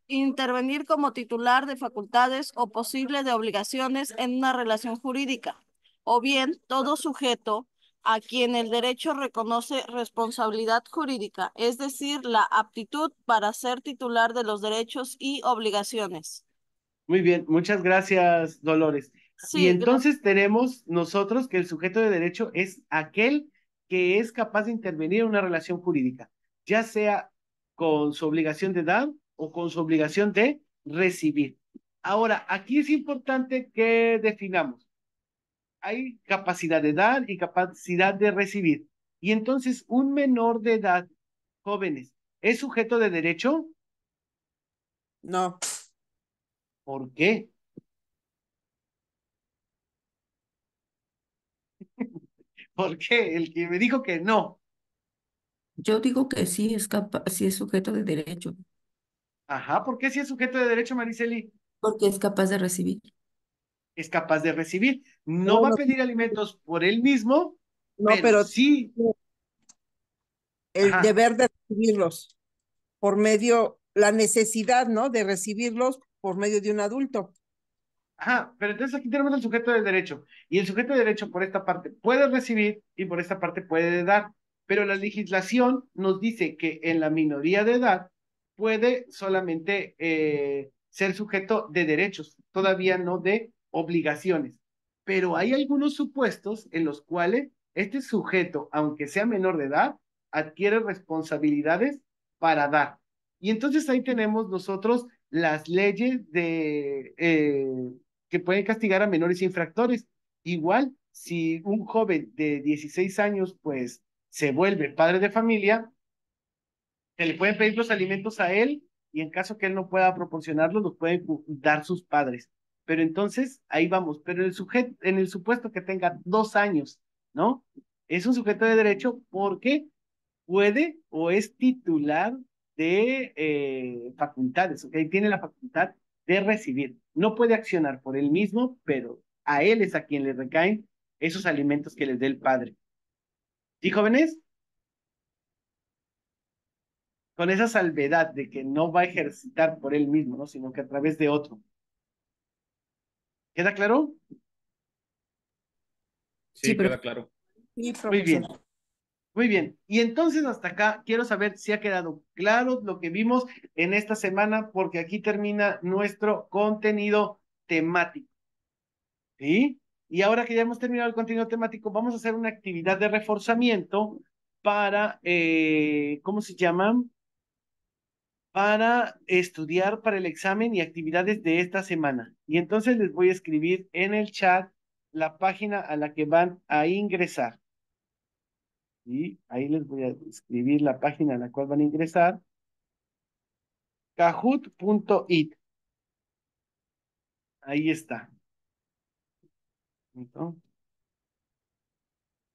intervenir como titular de facultades o posible de obligaciones en una relación jurídica, o bien todo sujeto a quien el derecho reconoce responsabilidad jurídica, es decir, la aptitud para ser titular de los derechos y obligaciones. Muy bien, muchas gracias, Dolores. Y Sí, entonces tenemos nosotros que el sujeto de derecho es aquel que es capaz de intervenir en una relación jurídica, ya sea con su obligación de dar o con su obligación de recibir. Ahora, aquí es importante que definamos. Hay capacidad de dar y capacidad de recibir. Y entonces, un menor de edad, jóvenes, ¿es sujeto de derecho? No, ¿Por qué? ¿Por qué? El que me dijo que no. Yo digo que sí es capaz, sí es sujeto de derecho, Ajá, ¿por qué si es sujeto de derecho, Mariceli? porque es capaz de recibir. Es capaz de recibir. No va a bueno, pedir alimentos por él mismo, no, pero pero sí, el ajá, deber de recibirlos por medio, la necesidad, ¿no? De recibirlos por medio de un adulto. ajá, pero entonces aquí tenemos el sujeto de derecho. Y el sujeto de derecho por esta parte puede recibir y por esta parte puede dar. Pero la legislación nos dice que en la minoría de edad puede solamente ser sujeto de derechos, todavía no de obligaciones. Pero hay algunos supuestos en los cuales este sujeto, aunque sea menor de edad, adquiere responsabilidades para dar. Y entonces ahí tenemos nosotros las leyes que pueden castigar a menores infractores. Igual, si un joven de 16 años, pues, se vuelve padre de familia, se le pueden pedir los alimentos a él y en caso que él no pueda proporcionarlos, los pueden dar sus padres. Pero entonces, ahí vamos. Pero en el supuesto que tenga 2 años, ¿no? Es un sujeto de derecho porque puede o es titular de facultades, ¿ok? Tiene la facultad de recibir. No puede accionar por él mismo, pero a él es a quien le recaen esos alimentos que les dé el padre. ¿Sí, jóvenes? Con esa salvedad de que no va a ejercitar por él mismo, ¿no? Sino que a través de otro. ¿Queda claro? Sí, Sí, pero queda claro. Sí, Muy profesor. bien. Muy bien, y entonces hasta acá quiero saber si ha quedado claro lo que vimos en esta semana, porque aquí termina nuestro contenido temático, ¿sí? Y ahora que ya hemos terminado el contenido temático, vamos a hacer una actividad de reforzamiento para, ¿cómo se llama? Para estudiar para el examen y actividades de esta semana. Y entonces les voy a escribir en el chat la página a la que van a ingresar. Y ahí les voy a escribir la página a la cual van a ingresar. Kahoot.it. Ahí está. ¿No?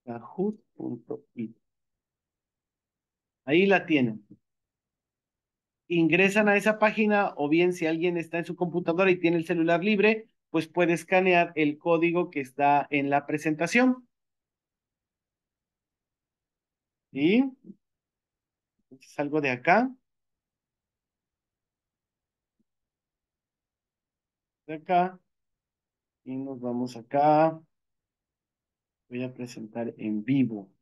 Kahoot.it. Ahí la tienen. ingresan a esa página, o bien si alguien está en su computadora y tiene el celular libre, pues puede escanear el código que está en la presentación. Y salgo de acá, de acá, y nos vamos acá. Voy a presentar en vivo.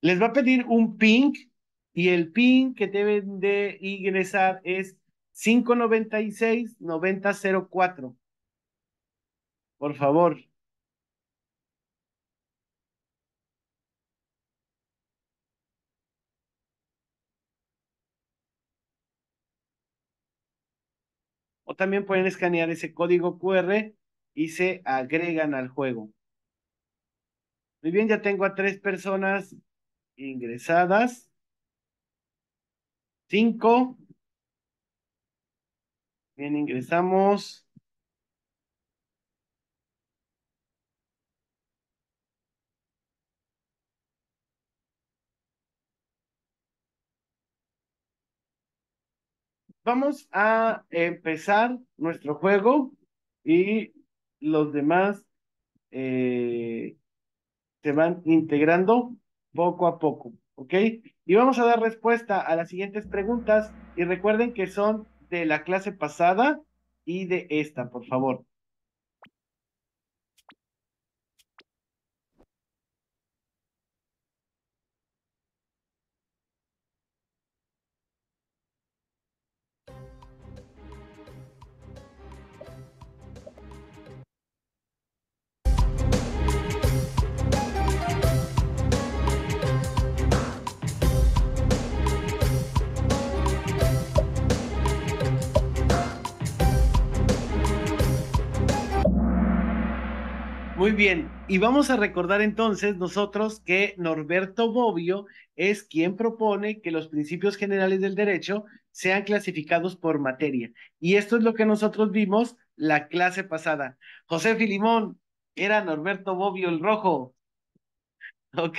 Les va a pedir un PIN y el PIN que deben de ingresar es 596-9004. Por favor. O también pueden escanear ese código QR y se agregan al juego. Muy bien, ya tengo a 3 personas ingresadas. 5. Bien, ingresamos. Vamos a empezar nuestro juego y los demás se van integrando poco a poco, ¿ok? Y vamos a dar respuesta a las siguientes preguntas y recuerden que son de la clase pasada y de esta, por favor. Muy bien, y vamos a recordar entonces nosotros que Norberto Bobbio es quien propone que los principios generales del derecho sean clasificados por materia. Y esto es lo que nosotros vimos la clase pasada. José Filimón, era Norberto Bobbio el rojo, ¿ok?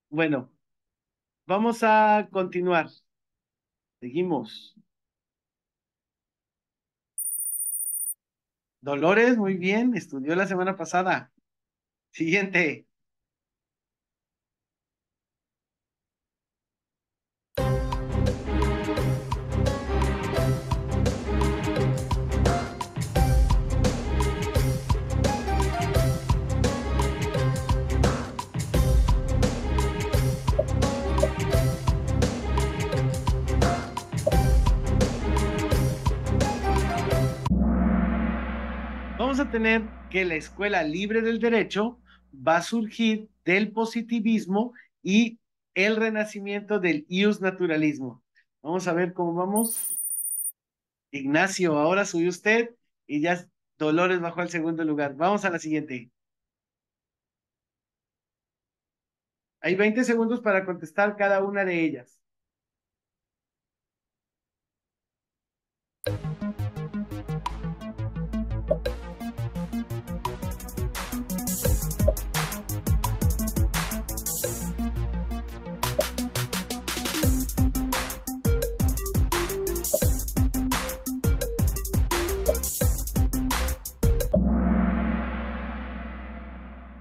Bueno, vamos a continuar. Seguimos. Dolores, muy bien, estudió la semana pasada. Siguiente. Vamos a tener que la escuela libre del derecho va a surgir del positivismo y el renacimiento del iusnaturalismo. Vamos a ver cómo vamos. Ignacio, ahora subió usted y ya Dolores bajó al segundo lugar. Vamos a la siguiente. Hay 20 segundos para contestar cada una de ellas.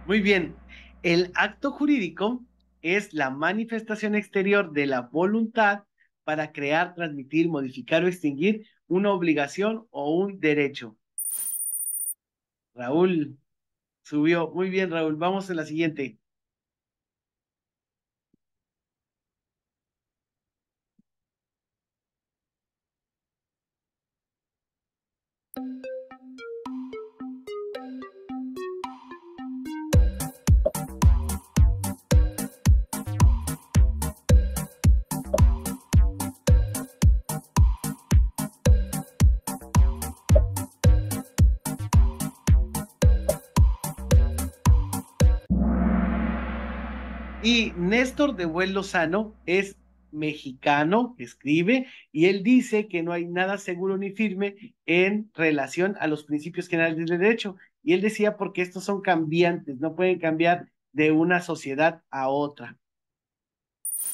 Muy bien. El acto jurídico es la manifestación exterior de la voluntad para crear, transmitir, modificar o extinguir una obligación o un derecho. Raúl subió. Muy bien, Raúl. Vamos a la siguiente. Y Néstor de Buen Lozano es mexicano que escribe, y él dice que no hay nada seguro ni firme en relación a los principios generales del derecho. Y él decía porque estos son cambiantes, no pueden cambiar de una sociedad a otra.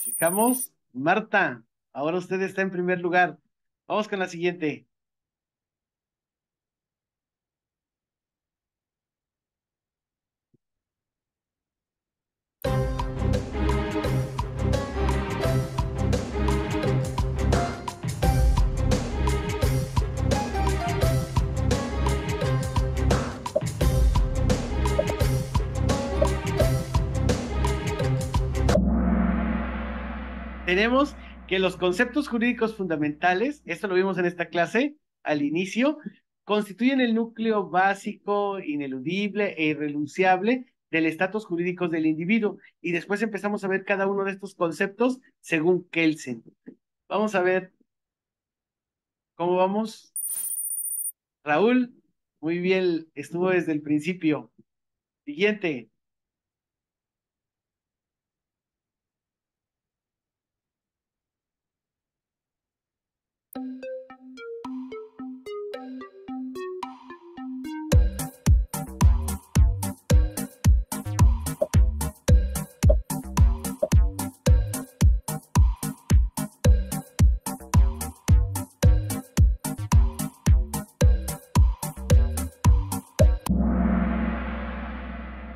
Checamos. Marta, ahora usted está en primer lugar. Vamos con la siguiente. Tenemos que los conceptos jurídicos fundamentales, esto lo vimos en esta clase al inicio, constituyen el núcleo básico, ineludible e irrenunciable del estatus jurídico del individuo. Y después empezamos a ver cada uno de estos conceptos según Kelsen. Vamos a ver cómo vamos. Raúl, muy bien, estuvo desde el principio. Siguiente.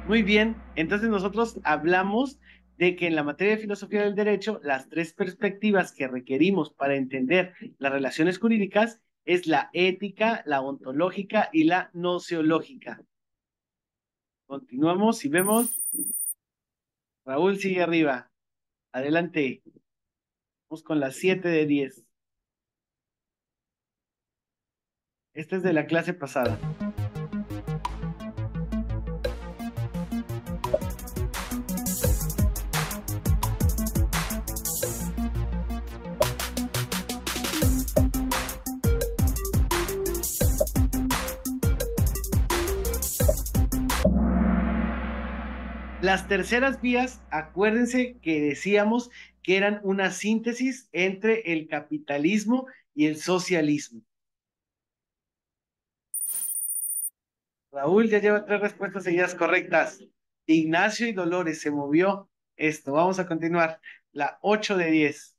Muy bien, entonces nosotros hablamos de que en la materia de filosofía del derecho, las tres perspectivas que requerimos para entender las relaciones jurídicas es la ética, la ontológica y la nociológica. Continuamos y vemos. Raúl sigue arriba. Adelante. Vamos con las 7 de 10. Esta es de la clase pasada. Las terceras vías, acuérdense que decíamos que eran una síntesis entre el capitalismo y el socialismo. Raúl ya lleva 3 respuestas seguidas correctas. Ignacio y Dolores se movió esto. Vamos a continuar. La 8 de 10.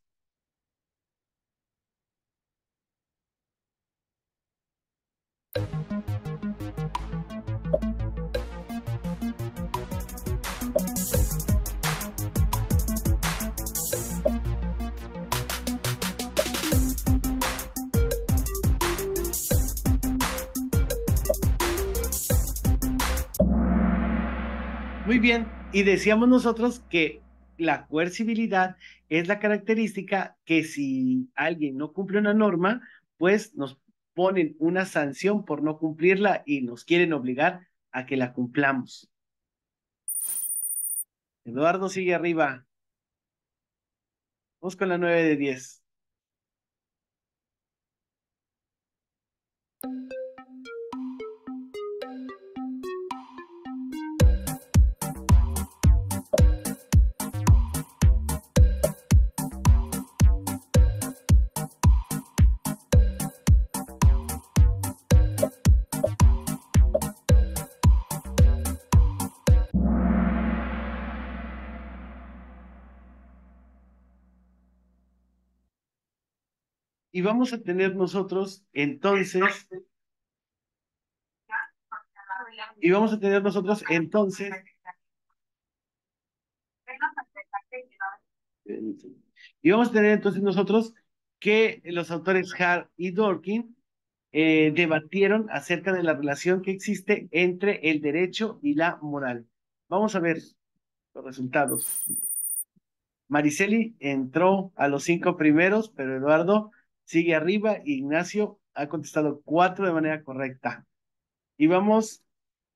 Muy bien, y decíamos nosotros que la coercibilidad es la característica que si alguien no cumple una norma, pues nos ponen una sanción por no cumplirla y nos quieren obligar a que la cumplamos. Eduardo sigue arriba. Vamos con la 9 de 10. Y vamos a tener nosotros entonces, y vamos a tener nosotros entonces que los autores Hart y Dworkin debatieron acerca de la relación que existe entre el derecho y la moral. Vamos a ver los resultados. Mariceli entró a los 5 primeros, pero Eduardo sigue arriba y Ignacio ha contestado 4 de manera correcta. Y vamos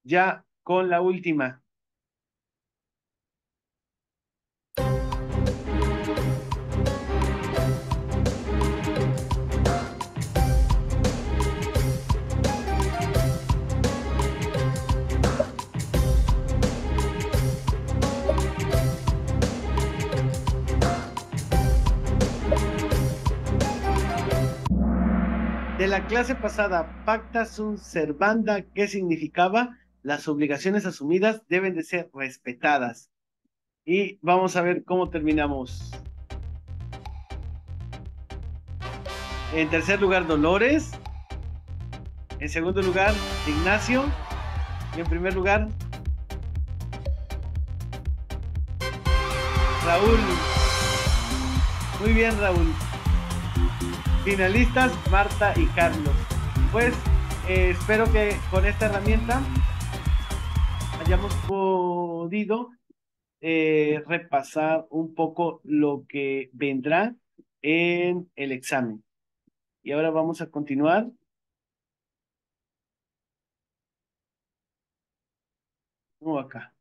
ya con la última. la clase pasada, pacta sunt servanda, ¿qué significaba? Las obligaciones asumidas deben de ser respetadas. Y vamos a ver cómo terminamos. En tercer lugar, Dolores. En segundo lugar, Ignacio. Y en primer lugar, Raúl. Muy bien, Raúl. Finalistas, Marta y Carlos. Pues espero que con esta herramienta hayamos podido repasar un poco lo que vendrá en el examen. Y ahora vamos a continuar. Acá.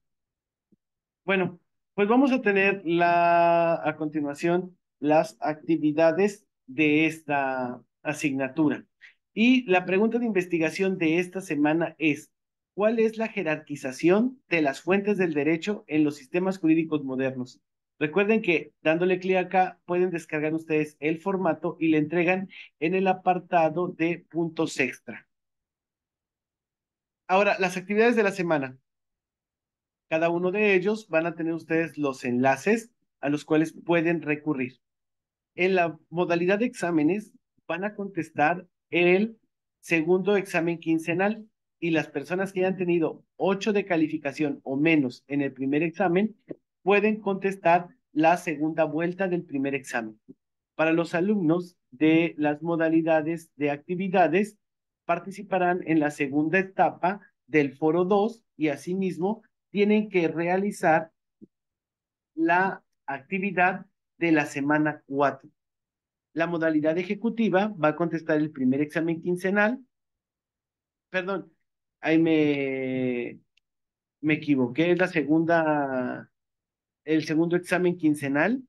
Bueno, pues vamos a tener a continuación las actividades de esta asignatura. Y la pregunta de investigación de esta semana es, ¿cuál es la jerarquización de las fuentes del derecho en los sistemas jurídicos modernos? Recuerden que dándole clic acá pueden descargar ustedes el formato y le entregan en el apartado de puntos extra. Ahora, las actividades de la semana. Cada uno de ellos van a tener ustedes los enlaces a los cuales pueden recurrir. En la modalidad de exámenes van a contestar el segundo examen quincenal y las personas que hayan tenido 8 de calificación o menos en el primer examen pueden contestar la segunda vuelta del primer examen. Para los alumnos de las modalidades de actividades participarán en la segunda etapa del foro 2 y asimismo tienen que realizar la actividad de la semana 4. La modalidad ejecutiva va a contestar el primer examen quincenal. Perdón, ahí me equivoqué, es el segundo examen quincenal.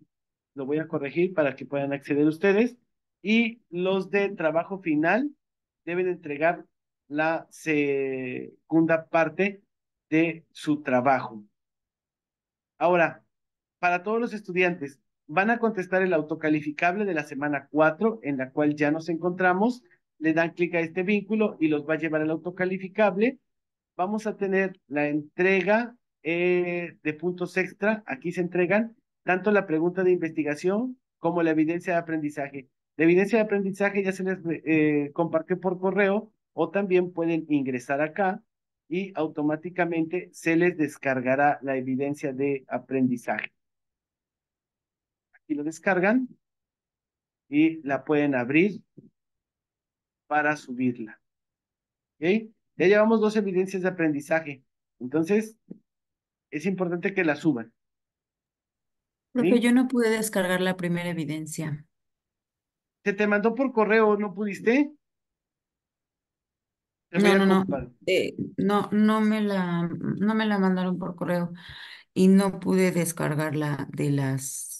Lo voy a corregir para que puedan acceder ustedes. Y los de trabajo final deben entregar la segunda parte de su trabajo. Ahora, para todos los estudiantes, van a contestar el autocalificable de la semana 4, en la cual ya nos encontramos. Le dan clic a este vínculo y los va a llevar al autocalificable. Vamos a tener la entrega de puntos extra. Aquí se entregan tanto la pregunta de investigación como la evidencia de aprendizaje. La evidencia de aprendizaje ya se les compartió por correo o también pueden ingresar acá y automáticamente se les descargará la evidencia de aprendizaje. Aquí lo descargan y la pueden abrir para subirla. ¿Ok? Ya llevamos 2 evidencias de aprendizaje. Entonces, es importante que la suban. Profe, ¿Sí? yo no pude descargar la primera evidencia. Se te mandó por correo, ¿no pudiste? Te voy a No. compartir. No me la mandaron por correo y no pude descargarla de las.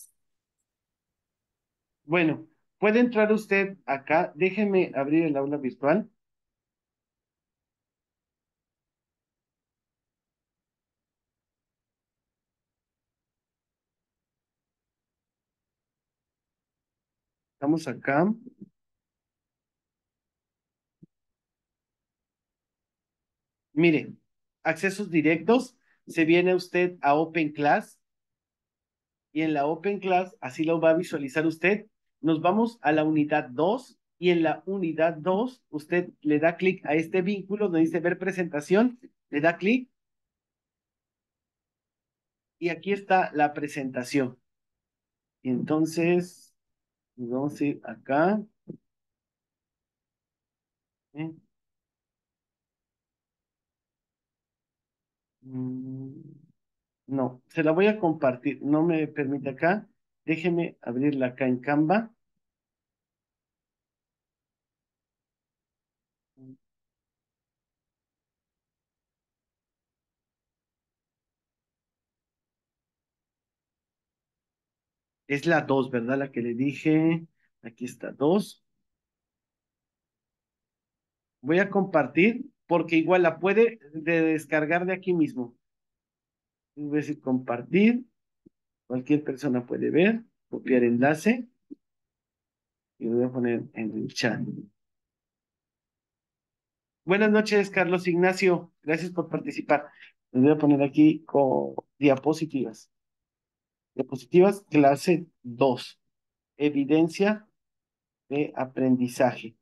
Bueno, puede entrar usted acá. Déjeme abrir el aula virtual. Estamos acá. Mire, accesos directos. Se viene usted a Open Class. Y en la Open Class, así lo va a visualizar usted. Nos vamos a la unidad 2 y en la unidad 2 usted le da clic a este vínculo donde dice ver presentación, le da clic y aquí está la presentación. Y entonces, vamos a ir acá. ¿Eh? Mm, No, se la voy a compartir. No me permite acá. Déjeme abrirla acá en Canva. Es la 2, ¿verdad? La que le dije. Aquí está 2. Voy a compartir porque igual la puede descargar de aquí mismo. Voy a decir compartir. Cualquier persona puede ver. Copiar enlace. Y lo voy a poner en el chat. Buenas noches, Carlos Ignacio. Gracias por participar. Les voy a poner aquí con diapositivas. Diapositivas, clase 2. Evidencia de aprendizaje.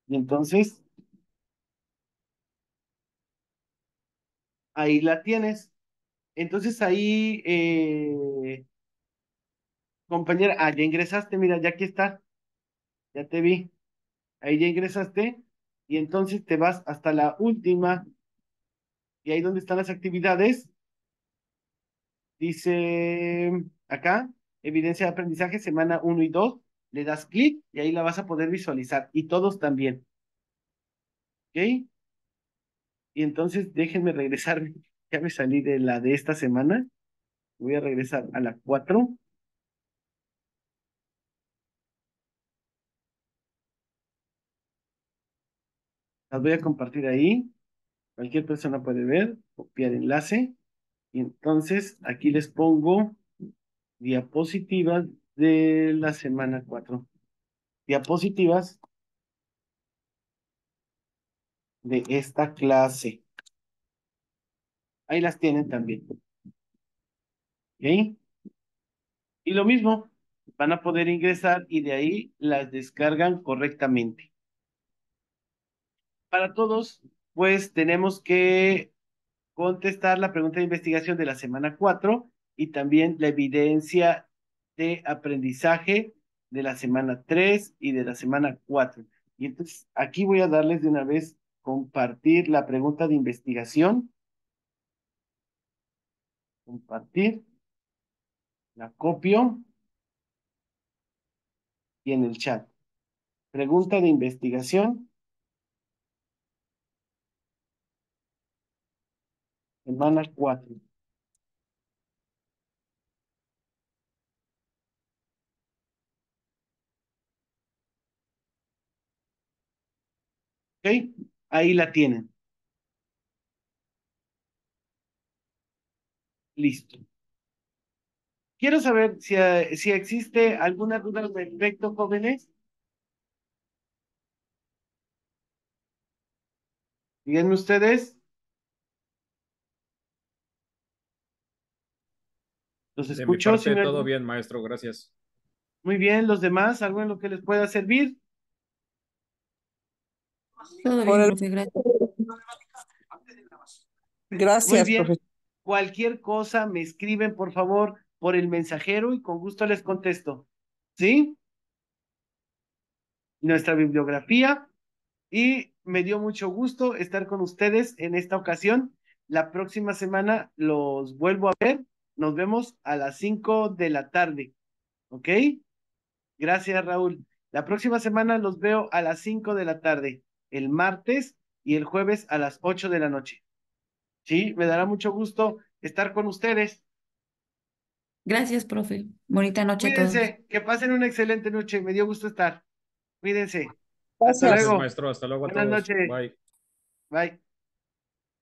Y entonces, ahí la tienes. Entonces ahí, compañera, ya ingresaste, mira, ya aquí está, ya te vi. Ahí ya ingresaste y entonces te vas hasta la última y ahí donde están las actividades, dice acá, evidencia de aprendizaje, semana 1 y 2, le das clic y ahí la vas a poder visualizar y todos también, ¿ok? Y entonces déjenme regresar, ya me salí de la de esta semana, voy a regresar a la 4. Las voy a compartir ahí, cualquier persona puede ver, copiar enlace, y entonces aquí les pongo diapositivas de la semana 4. Diapositivas de esta clase. Ahí las tienen también. ¿Ok? Y lo mismo, van a poder ingresar y de ahí las descargan correctamente. Para todos, pues tenemos que contestar la pregunta de investigación de la semana 4 y también la evidencia de aprendizaje de la semana 3 y de la semana 4. Y entonces aquí voy a darles de una vez compartir la pregunta de investigación. Compartir, la copio y en el chat. Pregunta de investigación, semana 4. ¿Ok? Ahí la tienen. Listo. Quiero saber si existe alguna duda al respecto, jóvenes. Díganme ustedes. Los De mi escucho, si parte, me todo oyen. bien, maestro, gracias. Muy bien, los demás, algo en lo que les pueda servir. Todo Por bien, el... profe, gracias. Muy Gracias, bien. profesor. Cualquier cosa me escriben, por favor, por el mensajero y con gusto les contesto. ¿Sí? Nuestra bibliografía. Y me dio mucho gusto estar con ustedes en esta ocasión. La próxima semana los vuelvo a ver. Nos vemos a las 5 de la tarde. ¿Ok? Gracias, Raúl. La próxima semana los veo a las 5 de la tarde, el martes y el jueves a las 8 de la noche. Sí, me dará mucho gusto estar con ustedes. Gracias, profe. Bonita noche a todos. Cuídense, que pasen una excelente noche. Me dio gusto estar. Cuídense. Hasta Gracias. Gracias, luego. maestro. Hasta luego a Buenas todos. noches. Bye. Bye.